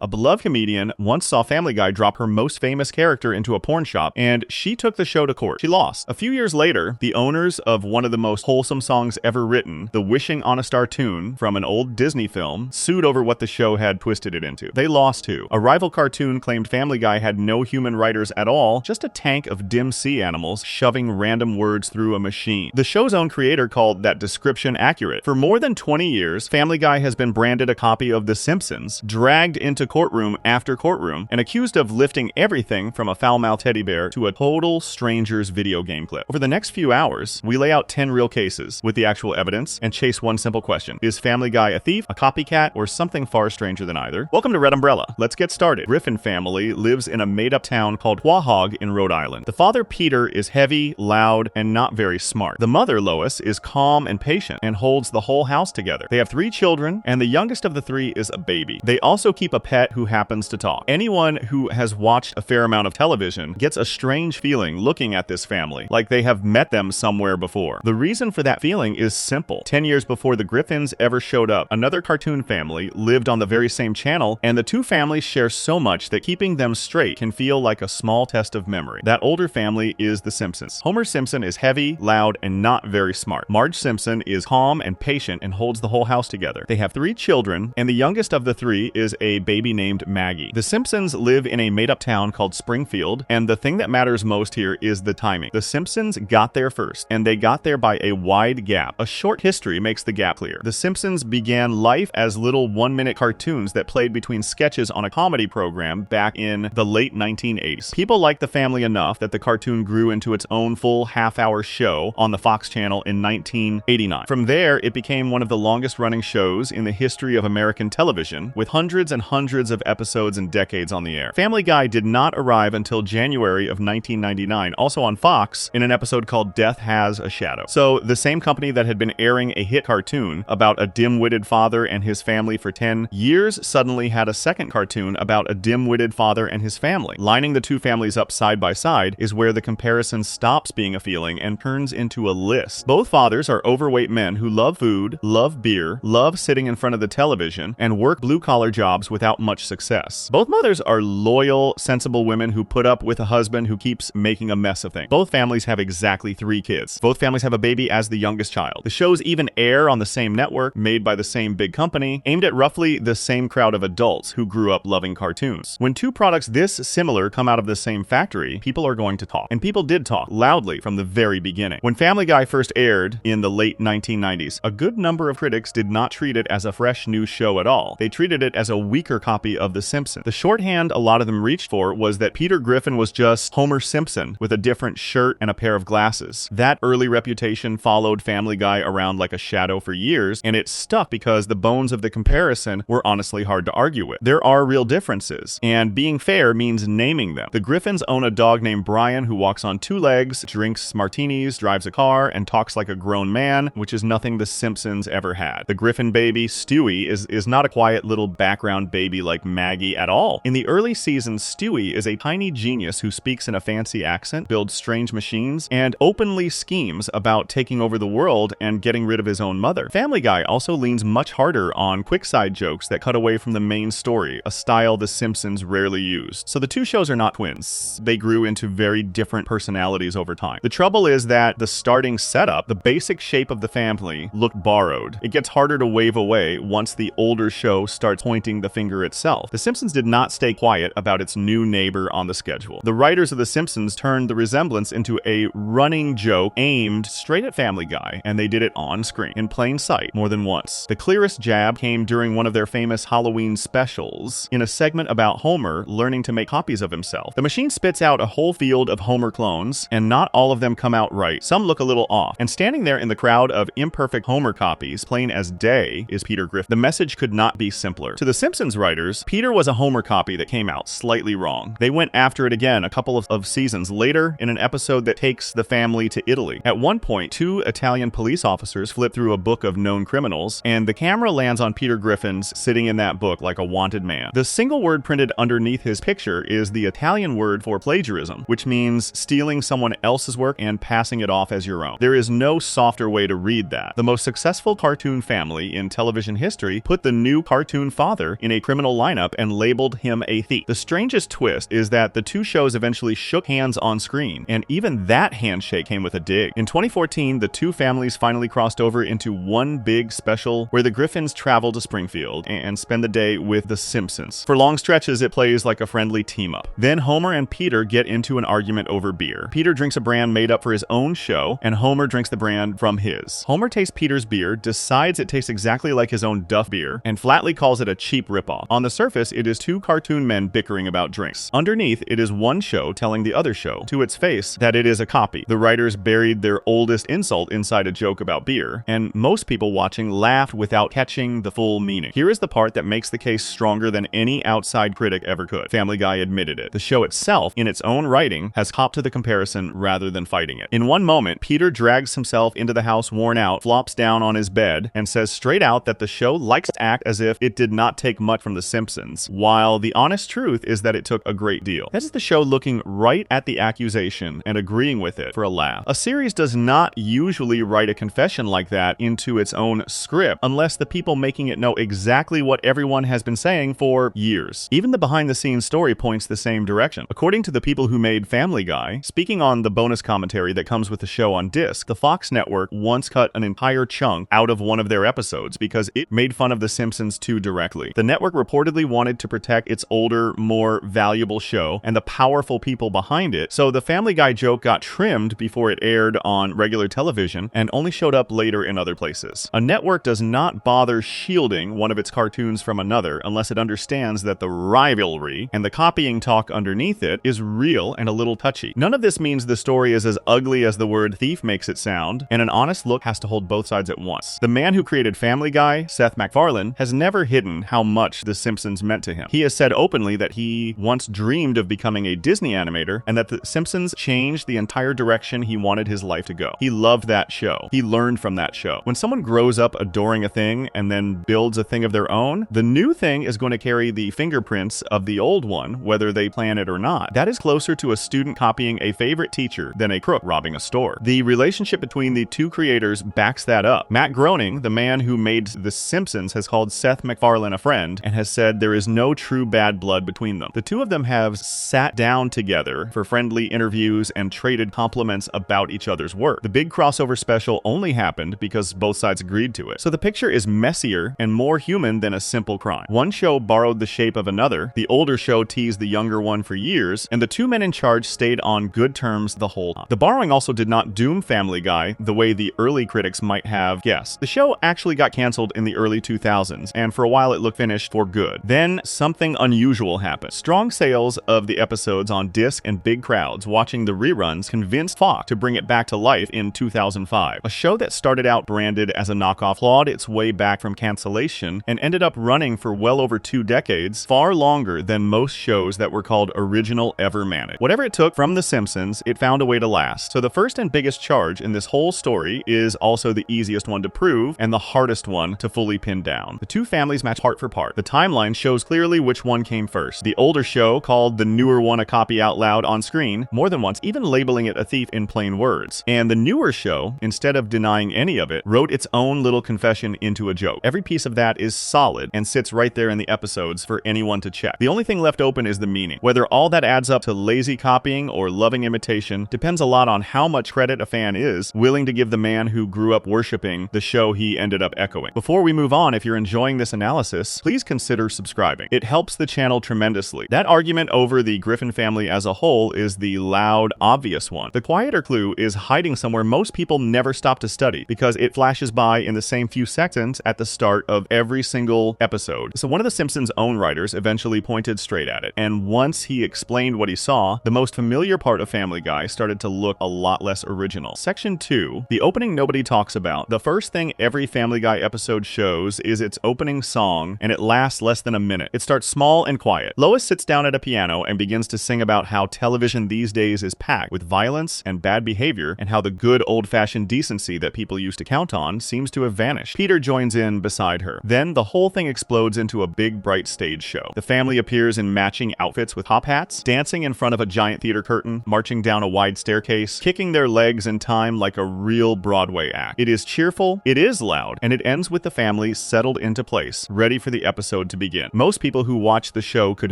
a beloved comedian, once saw Family Guy drop her most famous character into a porn shop, and she took the show to court. She lost. A few years later, the owners of one of the most wholesome songs ever written, the Wishing on a Star tune from an old Disney film, sued over what the show had twisted it into. They lost too. A rival cartoon claimed Family Guy had no human writers at all, just a tank of dim sea animals shoving random words through a machine. The show's own creator called that description accurate. For more than 20 years, Family Guy has been branded a copy of The Simpsons, dragged into courtroom after courtroom, and accused of lifting everything from a foul-mouthed teddy bear to a total stranger's video game clip. Over the next few hours, we lay out 10 real cases with the actual evidence and chase one simple question. Is Family Guy a thief, a copycat, or something far stranger than either? Welcome to Red Umbrella. Let's get started. Griffin family lives in a made-up town called Quahog in Rhode Island. The father, Peter, is heavy, loud, and not very smart. The mother, Lois, is calm and patient and holds the whole house together. They have 3 children, and the youngest of the 3 is a baby. They also keep a pet who happens to talk. Anyone who has watched a fair amount of television gets a strange feeling looking at this family, like they have met them somewhere before. The reason for that feeling is simple. 10 years before the Griffins ever showed up, another cartoon family lived on the very same channel, and the two families share so much that keeping them straight can feel like a small test of memory. That older family is the Simpsons. Homer Simpson is heavy, loud, and not very smart. Marge Simpson is calm and patient and holds the whole house together. They have 3 children, and the youngest of the 3 is a baby named Maggie. The Simpsons live in a made-up town called Springfield, and the thing that matters most here is the timing. The Simpsons got there first, and they got there by a wide gap. A short history makes the gap clear. The Simpsons began life as little 1-minute cartoons that played between sketches on a comedy program back in the late 1980s. People liked the family enough that the cartoon grew into its own full half-hour show on the Fox channel in 1989. From there, it became one of the longest-running shows in the history of American television, with hundreds and hundreds of episodes and decades on the air. Family Guy did not arrive until January of 1999, also on Fox, in an episode called Death Has a Shadow. So, the same company that had been airing a hit cartoon about a dim-witted father and his family for 10 years suddenly had a second cartoon about a dim-witted father and his family. Lining the two families up side by side is where the comparison stops being a feeling and turns into a list. Both fathers are overweight men who love food, love beer, love sitting in front of the television, and work blue-collar jobs without much success. Both mothers are loyal, sensible women who put up with a husband who keeps making a mess of things. Both families have exactly 3 kids. Both families have a baby as the youngest child. The shows even air on the same network, made by the same big company, aimed at roughly the same crowd of adults who grew up loving cartoons. When 2 products this similar come out of the same factory, people are going to talk. And people did talk, loudly from the very beginning. When Family Guy first aired in the late 1990s, a good number of critics did not treat it as a fresh new show at all. They treated it as a weaker copy of The Simpsons. The shorthand a lot of them reached for was that Peter Griffin was just Homer Simpson with a different shirt and a pair of glasses. That early reputation followed Family Guy around like a shadow for years, and it stuck because the bones of the comparison were honestly hard to argue with. There are real differences, and being fair means naming them. The Griffins own a dog named Brian who walks on 2 legs, drinks martinis, drives a car, and talks like a grown man, which is nothing the Simpsons ever had. The Griffin baby, Stewie, is not a quiet little background baby like Maggie at all. In the early seasons, Stewie is a tiny genius who speaks in a fancy accent, builds strange machines, and openly schemes about taking over the world and getting rid of his own mother. Family Guy also leans much harder on quick side jokes that cut away from the main story, a style the Simpsons rarely used. So the 2 shows are not twins. They grew into very different personalities over time. The trouble is that the starting setup, the basic shape of the family, looked borrowed. It gets harder to wave away once the older show starts pointing the finger itself. The Simpsons did not stay quiet about its new neighbor on the schedule. The writers of The Simpsons turned the resemblance into a running joke aimed straight at Family Guy, and they did it on screen, in plain sight, more than once. The clearest jab came during one of their famous Halloween specials, in a segment about Homer learning to make copies of himself. The machine spits out a whole field of Homer clones, and not all of them come out right. Some look a little off. And standing there in the crowd of imperfect Homer copies, plain as day, is Peter Griffin. The message could not be simpler. To the Simpsons writers, Peter was a Homer copy that came out slightly wrong. They went after it again a couple of seasons later in an episode that takes the family to Italy. At one point, 2 Italian police officers flip through a book of known criminals, and the camera lands on Peter Griffin's sitting in that book like a wanted man. The single word printed underneath his picture is the Italian word for plagiarism, which means stealing someone else's work and passing it off as your own. There is no softer way to read that. The most successful cartoon family in television history put the new cartoon father in a criminal lineup and labeled him a thief. The strangest twist is that the two shows eventually shook hands on screen, and even that handshake came with a dig. In 2014, the two families finally crossed over into one big special where the Griffins travel to Springfield and spend the day with the Simpsons. For long stretches, it plays like a friendly team-up. Then Homer and Peter get into an argument over beer. Peter drinks a brand made up for his own show, and Homer drinks the brand from his. Homer tastes Peter's beer, decides it tastes exactly like his own Duff beer, and flatly calls it a cheap ripoff. On the surface, it is two cartoon men bickering about drinks. Underneath, it is one show telling the other show, to its face, that it is a copy. The writers buried their oldest insult inside a joke about beer, and most people watching laughed without catching the full meaning. Here is the part that makes the case stronger than any outside critic ever could. Family Guy admitted it. The show itself, in its own writing, has copped to the comparison rather than fighting it. In one moment, Peter drags himself into the house worn out, flops down on his bed, and says straight out that the show likes to act as if it did not take much from The Simpsons, while the honest truth is that it took a great deal. That is the show looking right at the accusation and agreeing with it for a laugh. A series does not usually write a confession like that into its own script unless the people making it know exactly what everyone has been saying for years. Even the behind-the-scenes story points the same direction. According to the people who made Family Guy, speaking on the bonus commentary that comes with the show on disc, the Fox network once cut an entire chunk out of one of their episodes because it made fun of The Simpsons too directly. The network reportedly wanted to protect its older, more valuable show and the powerful people behind it, so the Family Guy joke got trimmed before it aired on regular television and only showed up later in other places. A network does not bother shielding one of its cartoons from another unless it understands that the rivalry and the copying talk underneath it is real and a little touchy. None of this means the story is as ugly as the word thief makes it sound, and an honest look has to hold both sides at once. The man who created Family Guy, Seth MacFarlane, has never hidden how much The Simpsons meant to him. He has said openly that he once dreamed of becoming a Disney animator and that The Simpsons changed the entire direction he wanted his life to go. He loved that show. He learned from that show. When someone grows up adoring a thing and then builds a thing of their own, the new thing is going to carry the fingerprints of the old one, whether they plan it or not. That is closer to a student copying a favorite teacher than a crook robbing a store. The relationship between the two creators backs that up. Matt Groening, the man who made The Simpsons, has called Seth MacFarlane a friend and has said there is no true bad blood between them. The two of them have sat down together for friendly interviews and traded compliments about each other's work. The big crossover special only happened because both sides agreed to it. So the picture is messier and more human than a simple crime. One show borrowed the shape of another, the older show teased the younger one for years, and the two men in charge stayed on good terms the whole time. The borrowing also did not doom Family Guy the way the early critics might have guessed. The show actually got canceled in the early 2000s, and for a while it looked finished for good. Then something unusual happened. Strong sales of the episodes on disc and big crowds watching the reruns convinced Fox to bring it back to life in 2005. A show that started out branded as a knockoff clawed its way back from cancellation and ended up running for well over 2 decades, far longer than most shows that were called original ever managed. Whatever it took from The Simpsons, it found a way to last. So the first and biggest charge in this whole story is also the easiest one to prove and the hardest one to fully pin down. The two families match part for part. The timeline shows clearly which one came first. The older show called the newer one a copy out loud on screen more than once, even labeling it a thief in plain words. And the newer show, instead of denying any of it, wrote its own little confession into a joke. Every piece of that is solid and sits right there in the episodes for anyone to check. The only thing left open is the meaning. Whether all that adds up to lazy copying or loving imitation depends a lot on how much credit a fan is willing to give the man who grew up worshiping the show he ended up echoing. Before we move on, if you're enjoying this analysis, please consider subscribing. It helps the channel tremendously. That argument over the Griffin family as a whole is the loud, obvious one. The quieter clue is hiding somewhere most people never stop to study because it flashes by in the same few seconds at the start of every single episode. So one of The Simpsons' own writers eventually pointed straight at it, and once he explained what he saw, the most familiar part of Family Guy started to look a lot less original. Section 2, the opening nobody talks about. The first thing every Family Guy episode shows is its opening song, and it lasts less than a minute. It starts small and quiet. Lois sits down at a piano and begins to sing about how television these days is packed with violence and bad behavior, and how the good old-fashioned decency that people used to count on seems to have vanished. Peter joins in beside her. Then the whole thing explodes into a big, bright stage show. The family appears in matching outfits with top hats, dancing in front of a giant theater curtain, marching down a wide staircase, kicking their legs in time like a real Broadway act. It is cheerful, it is loud, and it ends with the family settled into place, ready for the episode to to begin. Most people who watch the show could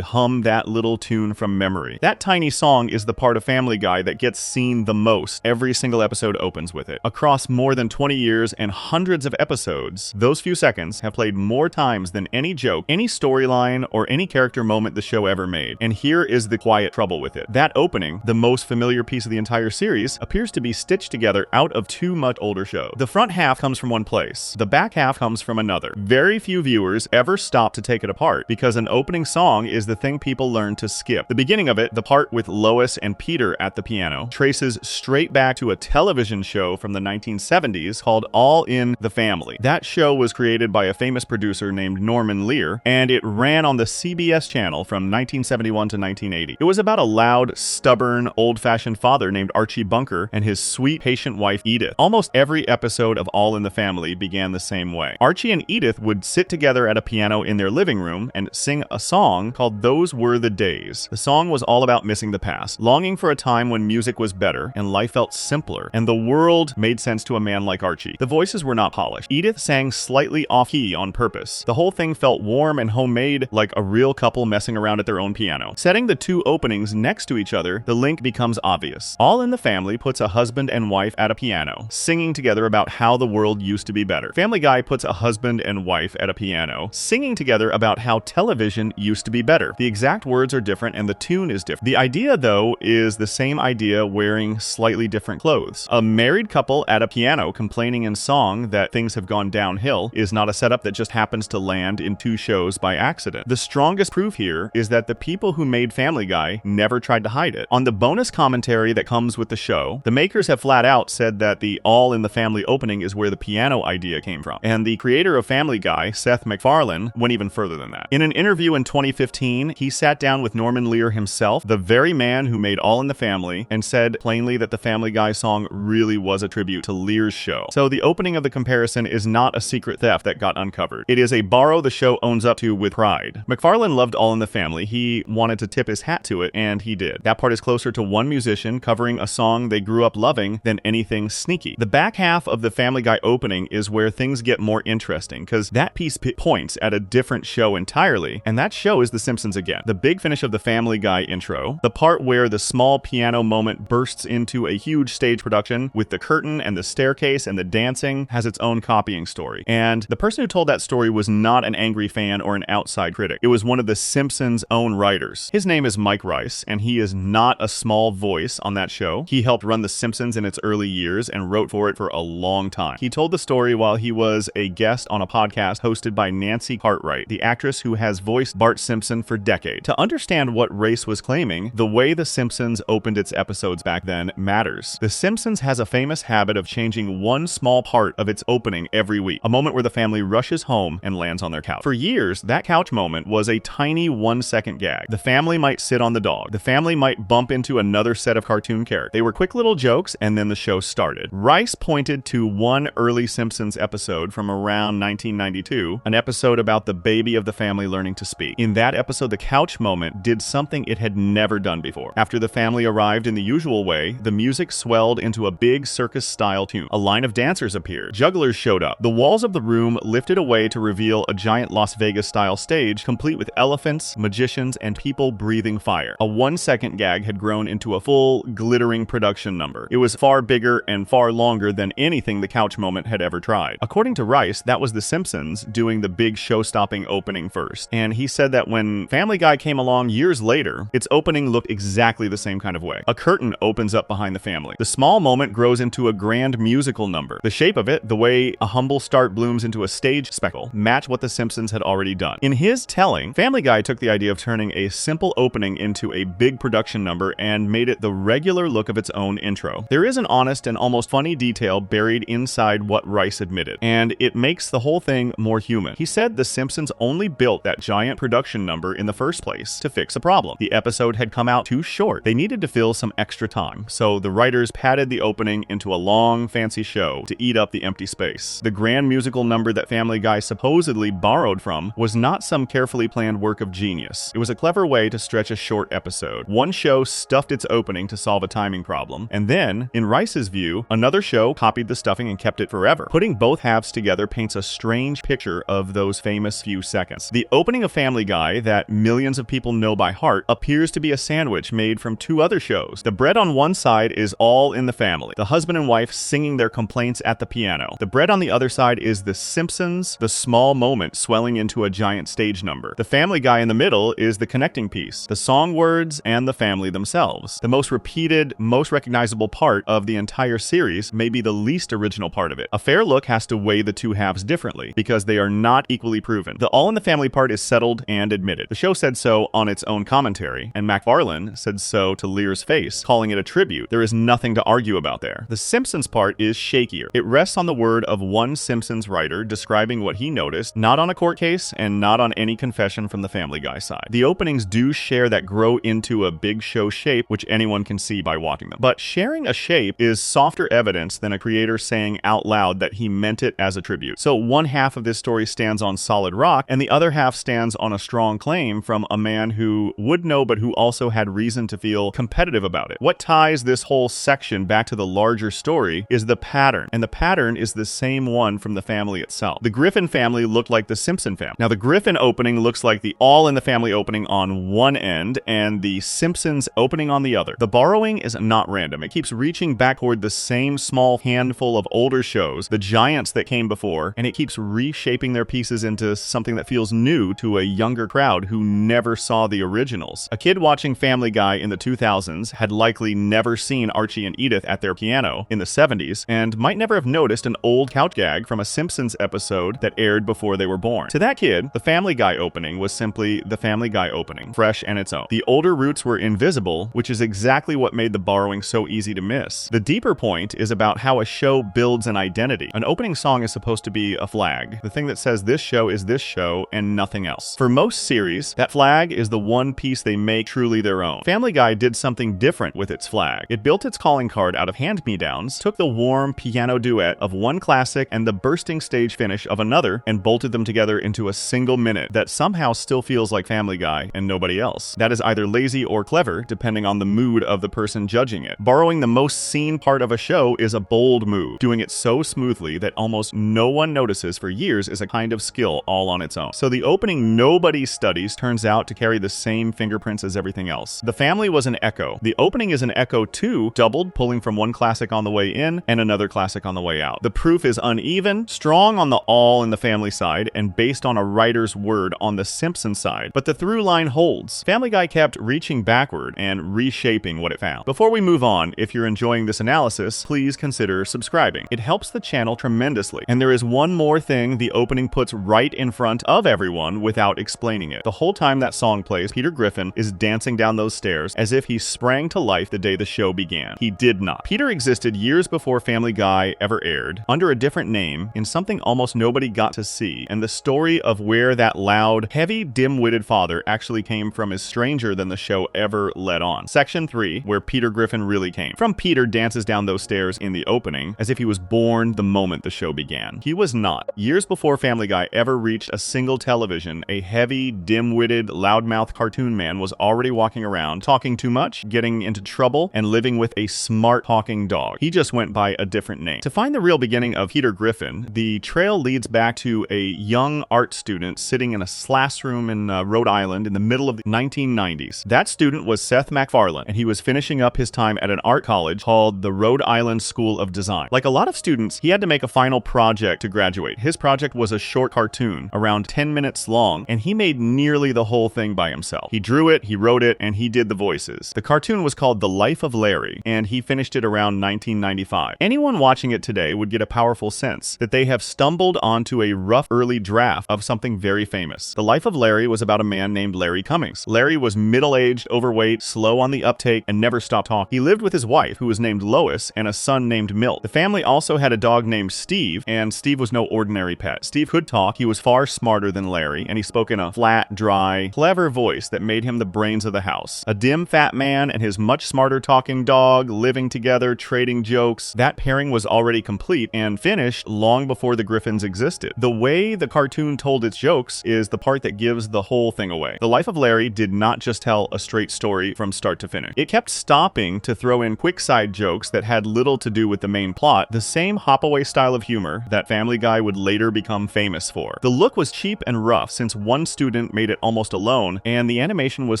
hum that little tune from memory. That tiny song is the part of Family Guy that gets seen the most. Every single episode opens with it. Across more than 20 years and hundreds of episodes, those few seconds have played more times than any joke, any storyline, or any character moment the show ever made. And here is the quiet trouble with it. That opening, the most familiar piece of the entire series, appears to be stitched together out of too much older show. The front half comes from one place. The back half comes from another. Very few viewers ever stop to take it apart because an opening song is the thing people learn to skip. The beginning of it, the part with Lois and Peter at the piano, traces straight back to a television show from the 1970s called All in the Family. That show was created by a famous producer named Norman Lear, and it ran on the CBS channel from 1971 to 1980. It was about a loud, stubborn, old-fashioned father named Archie Bunker and his sweet, patient wife Edith. Almost every episode of All in the Family began the same way. Archie and Edith would sit together at a piano in their living room and sing a song called Those Were the Days. The song was all about missing the past, longing for a time when music was better and life felt simpler, and the world made sense to a man like Archie. The voices were not polished. Edith sang slightly off-key on purpose. The whole thing felt warm and homemade, like a real couple messing around at their own piano. Setting the two openings next to each other, the link becomes obvious. All in the Family puts a husband and wife at a piano, singing together about how the world used to be better. Family Guy puts a husband and wife at a piano, singing together about how television used to be better. The exact words are different and the tune is different. The idea, though, is the same idea wearing slightly different clothes. A married couple at a piano complaining in song that things have gone downhill is not a setup that just happens to land in two shows by accident. The strongest proof here is that the people who made Family Guy never tried to hide it. On the bonus commentary that comes with the show, the makers have flat out said that the All in the Family opening is where the piano idea came from. And the creator of Family Guy, Seth MacFarlane, went even further than that. In an interview in 2015, he sat down with Norman Lear himself, the very man who made All in the Family, and said plainly that the Family Guy song really was a tribute to Lear's show. So the opening of the comparison is not a secret theft that got uncovered. It is a borrow the show owns up to with pride. MacFarlane loved All in the Family. He wanted to tip his hat to it, and he did. That part is closer to one musician covering a song they grew up loving than anything sneaky. The back half of the Family Guy opening is where things get more interesting, because that piece points at a different show entirely, and that show is The Simpsons again. The big finish of the Family Guy intro, the part where the small piano moment bursts into a huge stage production with the curtain and the staircase and the dancing, has its own copying story. And the person who told that story was not an angry fan or an outside critic. It was one of The Simpsons' own writers. His name is Mike Rice, and he is not a small voice on that show. He helped run The Simpsons in its early years and wrote for it for a long time. He told the story while he was a guest on a podcast hosted by Nancy Cartwright, the actress who has voiced Bart Simpson for decades. To understand what Rice was claiming, the way The Simpsons opened its episodes back then matters. The Simpsons has a famous habit of changing one small part of its opening every week, a moment where the family rushes home and lands on their couch. For years, that couch moment was a tiny 1-second gag. The family might sit on the dog. The family might bump into another set of cartoon characters. They were quick little jokes, and then the show started. Rice pointed to one early Simpsons episode from around 1992, an episode about the baby of the family learning to speak. In that episode, the couch moment did something it had never done before. After the family arrived in the usual way, the music swelled into a big circus-style tune. A line of dancers appeared. Jugglers showed up. The walls of the room lifted away to reveal a giant Las Vegas-style stage, complete with elephants, magicians, and people breathing fire. A 1-second gag had grown into a full, glittering production number. It was far bigger and far longer than anything the couch moment had ever tried. According to Rice, that was The Simpsons doing the big show-stopping opening first. And he said that when Family Guy came along years later, its opening looked exactly the same kind of way. A curtain opens up behind the family. The small moment grows into a grand musical number. The shape of it, the way a humble start blooms into a stage spectacle, match what The Simpsons had already done. In his telling, Family Guy took the idea of turning a simple opening into a big production number and made it the regular look of its own intro. There is an honest and almost funny detail buried inside what Rice admitted, and it makes the whole thing more human. He said The Simpsons only built that giant production number in the first place to fix a problem. The episode had come out too short. They needed to fill some extra time, so the writers padded the opening into a long, fancy show to eat up the empty space. The grand musical number that Family Guy supposedly borrowed from was not some carefully planned work of genius. It was a clever way to stretch a short episode. One show stuffed its opening to solve a timing problem, and then, in Rice's view, another show copied the stuffing and kept it forever. Putting both halves together paints a strange picture of those famous few seconds. seconds. The opening of Family Guy, that millions of people know by heart, appears to be a sandwich made from two other shows. The bread on one side is All in the Family, the husband and wife singing their complaints at the piano. The bread on the other side is The Simpsons, the small moment swelling into a giant stage number. The Family Guy in the middle is the connecting piece, the song words and the family themselves. The most repeated, most recognizable part of the entire series may be the least original part of it. A fair look has to weigh the two halves differently because they are not equally proven. The All in the Family part is settled and admitted. The show said so on its own commentary, and MacFarlane said so to Lear's face, calling it a tribute. There is nothing to argue about there. The Simpsons part is shakier. It rests on the word of one Simpsons writer describing what he noticed, not on a court case and not on any confession from the Family Guy side. The openings do share that grow into a big show shape, which anyone can see by watching them. But sharing a shape is softer evidence than a creator saying out loud that he meant it as a tribute. So one half of this story stands on solid rock, and the other half stands on a strong claim from a man who would know but who also had reason to feel competitive about it. What ties this whole section back to the larger story is the pattern, and the pattern is the same one from the family itself. The Griffin family looked like the Simpson family. Now the Griffin opening looks like the All in the Family opening on one end and the Simpsons opening on the other. The borrowing is not random. It keeps reaching back toward the same small handful of older shows, the giants that came before, and it keeps reshaping their pieces into something that feels new to a younger crowd who never saw the originals. A kid watching Family Guy in the 2000s had likely never seen Archie and Edith at their piano in the 70s and might never have noticed an old couch gag from a Simpsons episode that aired before they were born. To that kid, the Family Guy opening was simply the Family Guy opening, fresh and its own. The older roots were invisible, which is exactly what made the borrowing so easy to miss. The deeper point is about how a show builds an identity. An opening song is supposed to be a flag, the thing that says this show is this show and nothing else. For most series, that flag is the one piece they make truly their own. Family Guy did something different with its flag. It built its calling card out of hand-me-downs, took the warm piano duet of one classic and the bursting stage finish of another, and bolted them together into a single minute that somehow still feels like Family Guy and nobody else. That is either lazy or clever, depending on the mood of the person judging it. Borrowing the most seen part of a show is a bold move. Doing it so smoothly that almost no one notices for years is a kind of skill all on its own. So the opening nobody studies turns out to carry the same fingerprints as everything else. The Family was an echo. The opening is an echo too, doubled, pulling from one classic on the way in and another classic on the way out. The proof is uneven, strong on the All in the Family side, and based on a writer's word on the Simpsons side. But the through line holds. Family Guy kept reaching backward and reshaping what it found. Before we move on, if you're enjoying this analysis, please consider subscribing. It helps the channel tremendously. And there is one more thing the opening puts right in front of everyone without explaining it. The whole time that song plays, Peter Griffin is dancing down those stairs as if he sprang to life the day the show began. He did not. Peter existed years before Family Guy ever aired, under a different name, in something almost nobody got to see, and the story of where that loud, heavy, dim-witted father actually came from is stranger than the show ever let on. Section 3, where Peter Griffin really came from. Peter dances down those stairs in the opening as if he was born the moment the show began. He was not. Years before Family Guy ever reached a single television, a heavy, dim-witted, loudmouth cartoon man was already walking around, talking too much, getting into trouble, and living with a smart talking dog. He just went by a different name. To find the real beginning of Peter Griffin, the trail leads back to a young art student sitting in a classroom in Rhode Island in the middle of the 1990s. That student was Seth MacFarlane, and he was finishing up his time at an art college called the Rhode Island School of Design. Like a lot of students, he had to make a final project to graduate. His project was a short cartoon, around 10 minutes long, and he made nearly the whole thing by himself. He drew it, he wrote it, and he did the voices. The cartoon was called The Life of Larry, and he finished it around 1995. Anyone watching it today would get a powerful sense that they have stumbled onto a rough early draft of something very famous. The Life of Larry was about a man named Larry Cummings. Larry was middle-aged, overweight, slow on the uptake, and never stopped talking. He lived with his wife, who was named Lois, and a son named Milt. The family also had a dog named Steve, and Steve was no ordinary pet. Steve could talk, he was far smarter than Larry, and he spoke in a flat, dry, clever voice that made him the brains of the house. A dim, fat man and his much smarter talking dog living together, trading jokes. That pairing was already complete and finished long before the Griffins existed. The way the cartoon told its jokes is the part that gives the whole thing away. The Life of Larry did not just tell a straight story from start to finish. It kept stopping to throw in quick side jokes that had little to do with the main plot, the same hop-away style of humor that Family Guy would later become famous for. The look was cheap cheap and rough since one student made it almost alone, and the animation was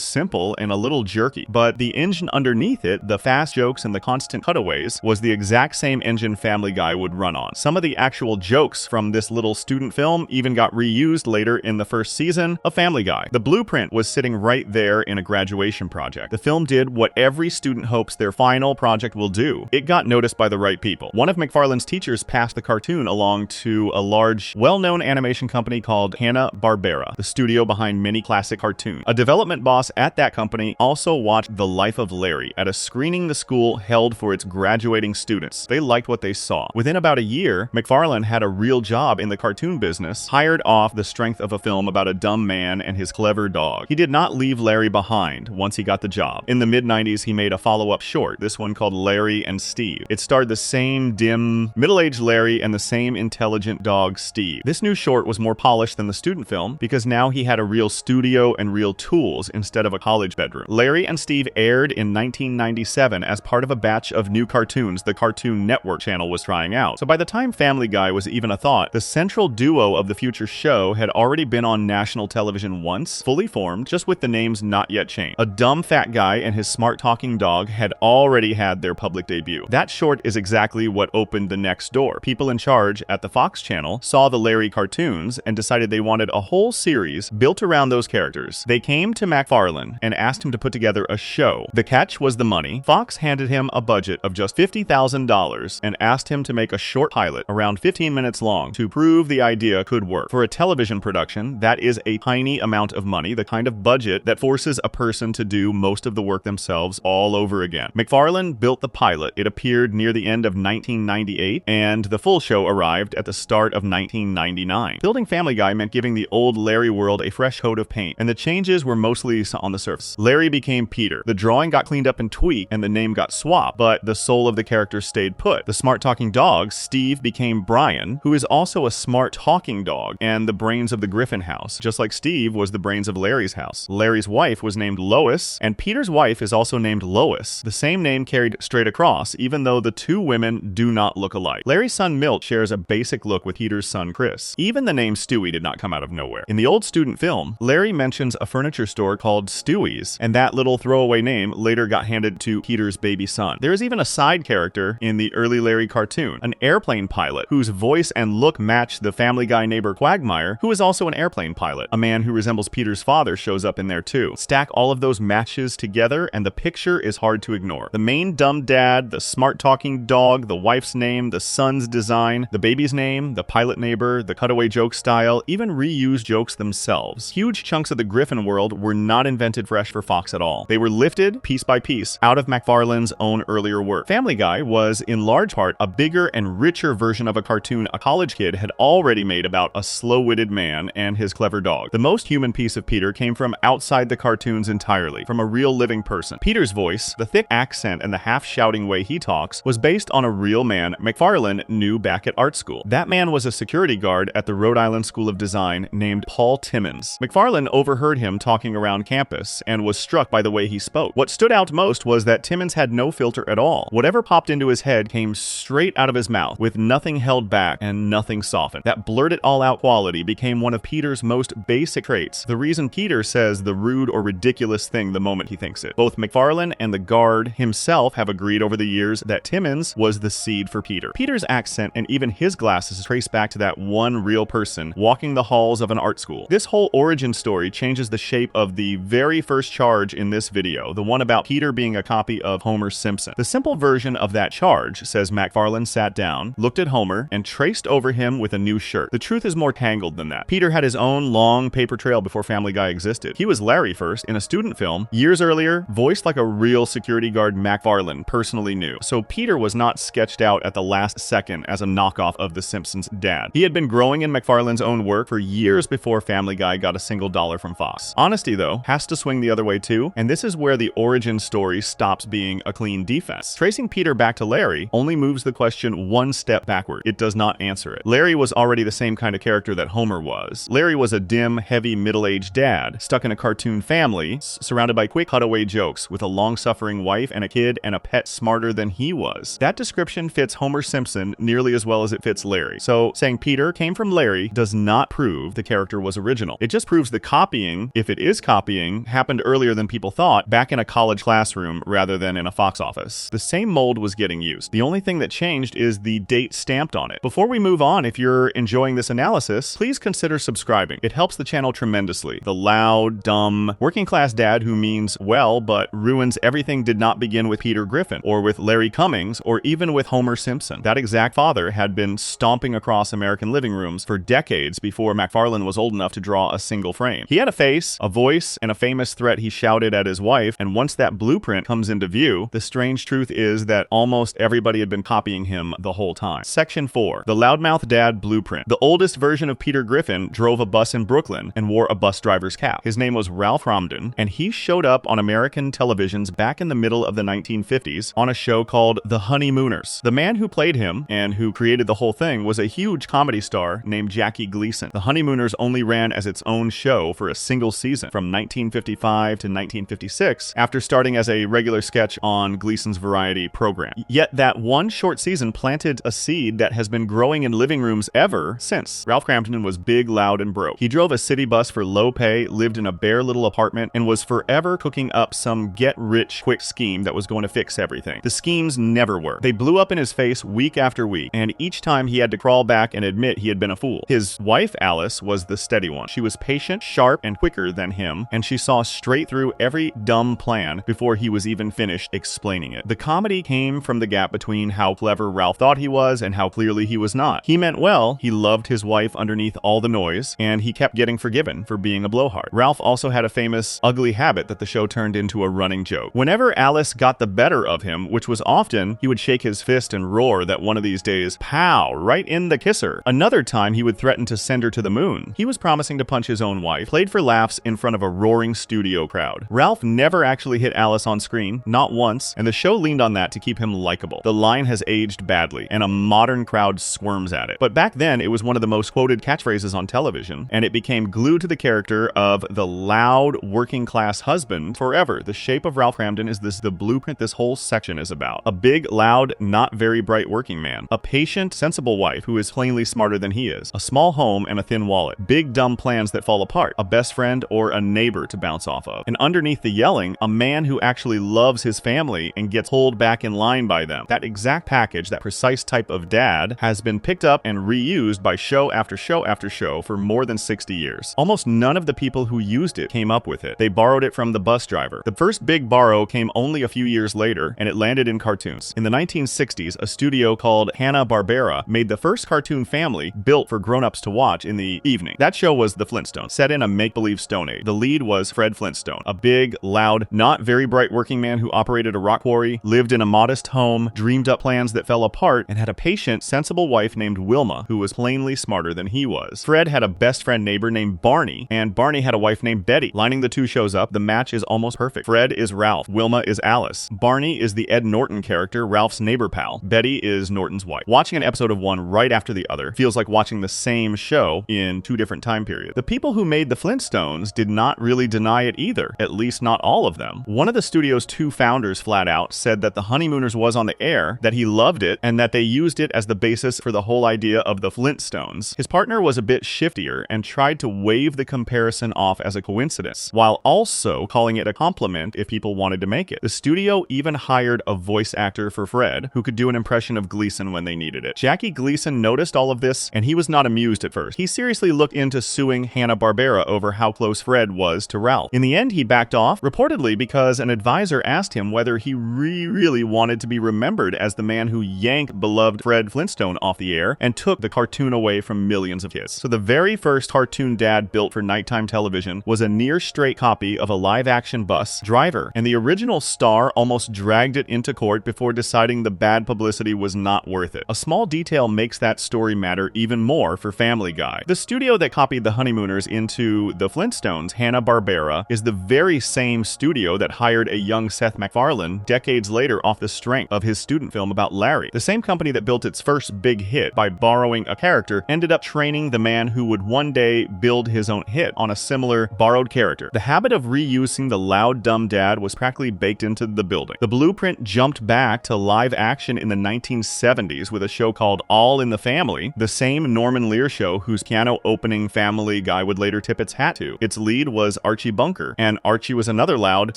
simple and a little jerky. But the engine underneath it, the fast jokes and the constant cutaways, was the exact same engine Family Guy would run on. Some of the actual jokes from this little student film even got reused later in the first season of Family Guy. The blueprint was sitting right there in a graduation project. The film did what every student hopes their final project will do. It got noticed by the right people. One of McFarlane's teachers passed the cartoon along to a large, well-known animation company called Hanna-Barbera, the studio behind many classic cartoons. A development boss at that company also watched The Life of Larry at a screening the school held for its graduating students. They liked what they saw. Within about a year, McFarlane had a real job in the cartoon business, hired off the strength of a film about a dumb man and his clever dog. He did not leave Larry behind once he got the job. In the mid-90s, he made a follow-up short, this one called Larry and Steve. It starred the same dim, middle-aged Larry and the same intelligent dog, Steve. This new short was more polished than the student film because now he had a real studio and real tools instead of a college bedroom. Larry and Steve aired in 1997 as part of a batch of new cartoons the Cartoon Network channel was trying out. So by the time Family Guy was even a thought, the central duo of the future show had already been on national television once, fully formed, just with the names not yet changed. A dumb fat guy and his smart talking dog had already had their public debut. That short is exactly what opened the next door. People in charge at the Fox channel saw the Larry cartoons and decided they wanted a whole series built around those characters. They came to McFarlane and asked him to put together a show. The catch was the money. Fox handed him a budget of just $50,000 and asked him to make a short pilot around 15 minutes long to prove the idea could work. For a television production, that is a tiny amount of money, the kind of budget that forces a person to do most of the work themselves all over again. McFarlane built the pilot. It appeared near the end of 1998, and the full show arrived at the start of 1999. Building Family Guy meant giving the old Larry world a fresh coat of paint, and the changes were mostly on the surface. Larry became Peter. The drawing got cleaned up and tweaked, and the name got swapped, but the soul of the character stayed put. The smart talking dog, Steve, became Brian, who is also a smart talking dog and the brains of the Griffin house, just like Steve was the brains of Larry's house. Larry's wife was named Lois, and Peter's wife is also named Lois. The same name carried straight across, even though the two women do not look alike. Larry's son Milt shares a basic look with Peter's son Chris. Even the name Stewie did not come out of nowhere. In the old student film, Larry mentions a furniture store called Stewie's, and that little throwaway name later got handed to Peter's baby son. There is even a side character in the early Larry cartoon, an airplane pilot whose voice and look match the Family Guy neighbor Quagmire, who is also an airplane pilot. A man who resembles Peter's father shows up in there too. Stack all of those matches together and the picture is hard to ignore. The main dumb dad, the smart talking dog, the wife's name, the son's design, the baby's name, the pilot neighbor, the cutaway joke style, even reused jokes themselves. Huge chunks of the Griffin world were not invented fresh for Fox at all. They were lifted piece by piece out of McFarlane's own earlier work. Family Guy was in large part a bigger and richer version of a cartoon a college kid had already made about a slow-witted man and his clever dog. The most human piece of Peter came from outside the cartoons entirely, from a real living person. Peter's voice, the thick accent and the half-shouting way he talks, was based on a real man McFarlane knew back at art school. That man was a security guard at the Rhode Island School of Design named Paul Timmons. McFarlane overheard him talking around campus and was struck by the way he spoke. What stood out most was that Timmons had no filter at all. Whatever popped into his head came straight out of his mouth, with nothing held back and nothing softened. That blurt-it-all-out quality became one of Peter's most basic traits, the reason Peter says the rude or ridiculous thing the moment he thinks it. Both McFarlane and the guard himself have agreed over the years that Timmons was the seed for Peter. Peter's accent and even his glasses trace back to that one real person walking the halls of an art school. This whole origin story changes the shape of the very first charge in this video, the one about Peter being a copy of Homer Simpson. The simple version of that charge says McFarlane sat down, looked at Homer, and traced over him with a new shirt. The truth is more tangled than that. Peter had his own long paper trail before Family Guy existed. He was Larry first in a student film. Years earlier, voiced like a real security guard McFarlane personally knew. So Peter was not sketched out at the last second as a knockoff of The Simpsons' dad. He had been growing in McFarlane's own work for years before Family Guy got a single dollar from Fox. Honesty, though, has to swing the other way too, and this is where the origin story stops being a clean defense. Tracing Peter back to Larry only moves the question one step backward. It does not answer it. Larry was already the same kind of character that Homer was. Larry was a dim, heavy, middle-aged dad, stuck in a cartoon family, surrounded by quick cutaway jokes, with a long-suffering wife and a kid and a pet smarter than he was. That description fits Homer Simpson nearly as well as it fits Larry. So saying Peter came from Larry does not prove the character was original. It just proves the copying, if it is copying, happened earlier than people thought, back in a college classroom rather than in a Fox office. The same mold was getting used. The only thing that changed is the date stamped on it. Before we move on, if you're enjoying this analysis, please consider subscribing. It helps the channel tremendously. The loud, dumb, working class dad who means well but ruins everything did not begin with Peter Griffin, or with Larry Cummings, or even with Homer Simpson. That exact father had been stomping across American living rooms for decades before MacFarlane was old enough to draw a single frame. He had a face, a voice, and a famous threat he shouted at his wife, and once that blueprint comes into view, the strange truth is that almost everybody had been copying him the whole time. Section 4. The Loudmouth Dad Blueprint. The oldest version of Peter Griffin drove a bus in Brooklyn and wore a bus driver's cap. His name was Ralph Kramden, and he showed up on American televisions back in the middle of the 1950s on a show called The Honeymooners. The man who played him, and who created the whole thing, was a huge comedy star named Jackie Gleason. The Honeymooners only ran as its own show for a single season, from 1955 to 1956, after starting as a regular sketch on Gleason's variety program. Yet that one short season planted a seed that has been growing in living rooms ever since. Ralph Kramden was big, loud, and broke. He drove a city bus for low pay, lived in a bare little apartment, and was forever cooking up some get-rich-quick scheme that was going to fix everything. The schemes never worked. They blew up in his face week after week, and each time he had to crawl back and admit he had been a fool. His wife, Alice, was the steady one. She was patient, sharp, and quicker than him, and she saw straight through every dumb plan before he was even finished explaining it. The comedy came from the gap between how clever Ralph thought he was and how clearly he was not. He meant well, he loved his wife underneath all the noise, and he kept getting forgiven for being a blowhard. Ralph also had a famous ugly habit that the show turned into a running joke. Whenever Alice got the better of him, which was often, he would shake his fist and roar that one of these days, pow, right in the kisser. Another time he would threaten to send her to the moon. He was promising to punch his own wife, played for laughs in front of a roaring studio crowd. Ralph never actually hit Alice on screen, not once, and the show leaned on that to keep him likable. The line has aged badly, and a modern crowd squirms at it. But back then, it was one of the most quoted catchphrases on television, and it became glued to the character of the loud, working-class husband forever. The shape of Ralph Kramden is the blueprint this whole section is about. A big, loud, not very bright working man. A patient, sensible wife who is plainly smarter than he is. A small home and a thin wallet. Big, dumb plans that fall apart. A best friend or a neighbor to bounce off of. And underneath the yelling, a man who actually loves his family and gets pulled back in line by them. That exact package, that precise type of dad, has been picked up and reused by show after show after show for more than 60 years. Almost none of the people who used it came up with it. They borrowed it from the bus driver. The first big borrow came only a few years later, and it landed in cartoons. In the 1960s, a studio called Hanna-Barbera made the first cartoon family built for grown-ups to watch in the evening. That show was The Flintstones, set in a make-believe Stone Age. The lead was Fred Flintstone, a big, loud, not very bright working man who operated a rock quarry, lived in a modest home, dreamed up plans that fell apart, and had a patient, sensible wife named Wilma, who was plainly smarter than he was. Fred had a best friend neighbor named Barney, and Barney had a wife named Betty. Lining the two shows up, the match is almost perfect. Fred is Ralph, Wilma is Alice. Barney is the Ed Norton character, Ralph's neighbor pal. Betty is Norton's wife. Watching an episode of one right after the other feels like watching the same show in two different time periods. The people who made the Flintstones did not really deny it either, at least not all of them. One of the studio's two founders flat out said that The Honeymooners was on the air, that he loved it, and that they used it as the basis for the whole idea of the Flintstones. His partner was a bit shiftier and tried to wave the comparison off as a coincidence, while also calling it a compliment if people wanted to make it. The studio even hired a voice actor for Fred, who could do an impression of Gleason when they needed it. Jackie Gleason noticed all of this, and he was not amused at first. He seriously looked into suing Hanna-Barbera over how close Fred was to Ralph. In the end, he backed off, reportedly because an advisor asked him whether he really wanted to be remembered as the man who yanked beloved Fred Flintstone off the air and took the cartoon away from millions of kids. So the very first cartoon dad built for nighttime television was a near-straight copy of a live-action bus driver, and the original star almost dragged it into court before deciding the bad publicity was not worth it. A small detail makes that story matter even more for Family Guy. The studio that copied The Honeymooners into The Flintstones, Hanna-Barbera, is the very same studio that hired a young Seth MacFarlane decades later off the strength of his student film about Larry. The same company that built its first big hit by borrowing a character ended up training the man who would one day build his own hit on a similar borrowed character. The habit of reusing the loud, dumb dad was practically baked into the building. The blueprint jumped back to live action in the 1970s with a show called All in the Family, the same Norman Lear show whose piano opening Family Guy would later tip its hat to. Its lead was Archie Bunker, and Archie was another loud,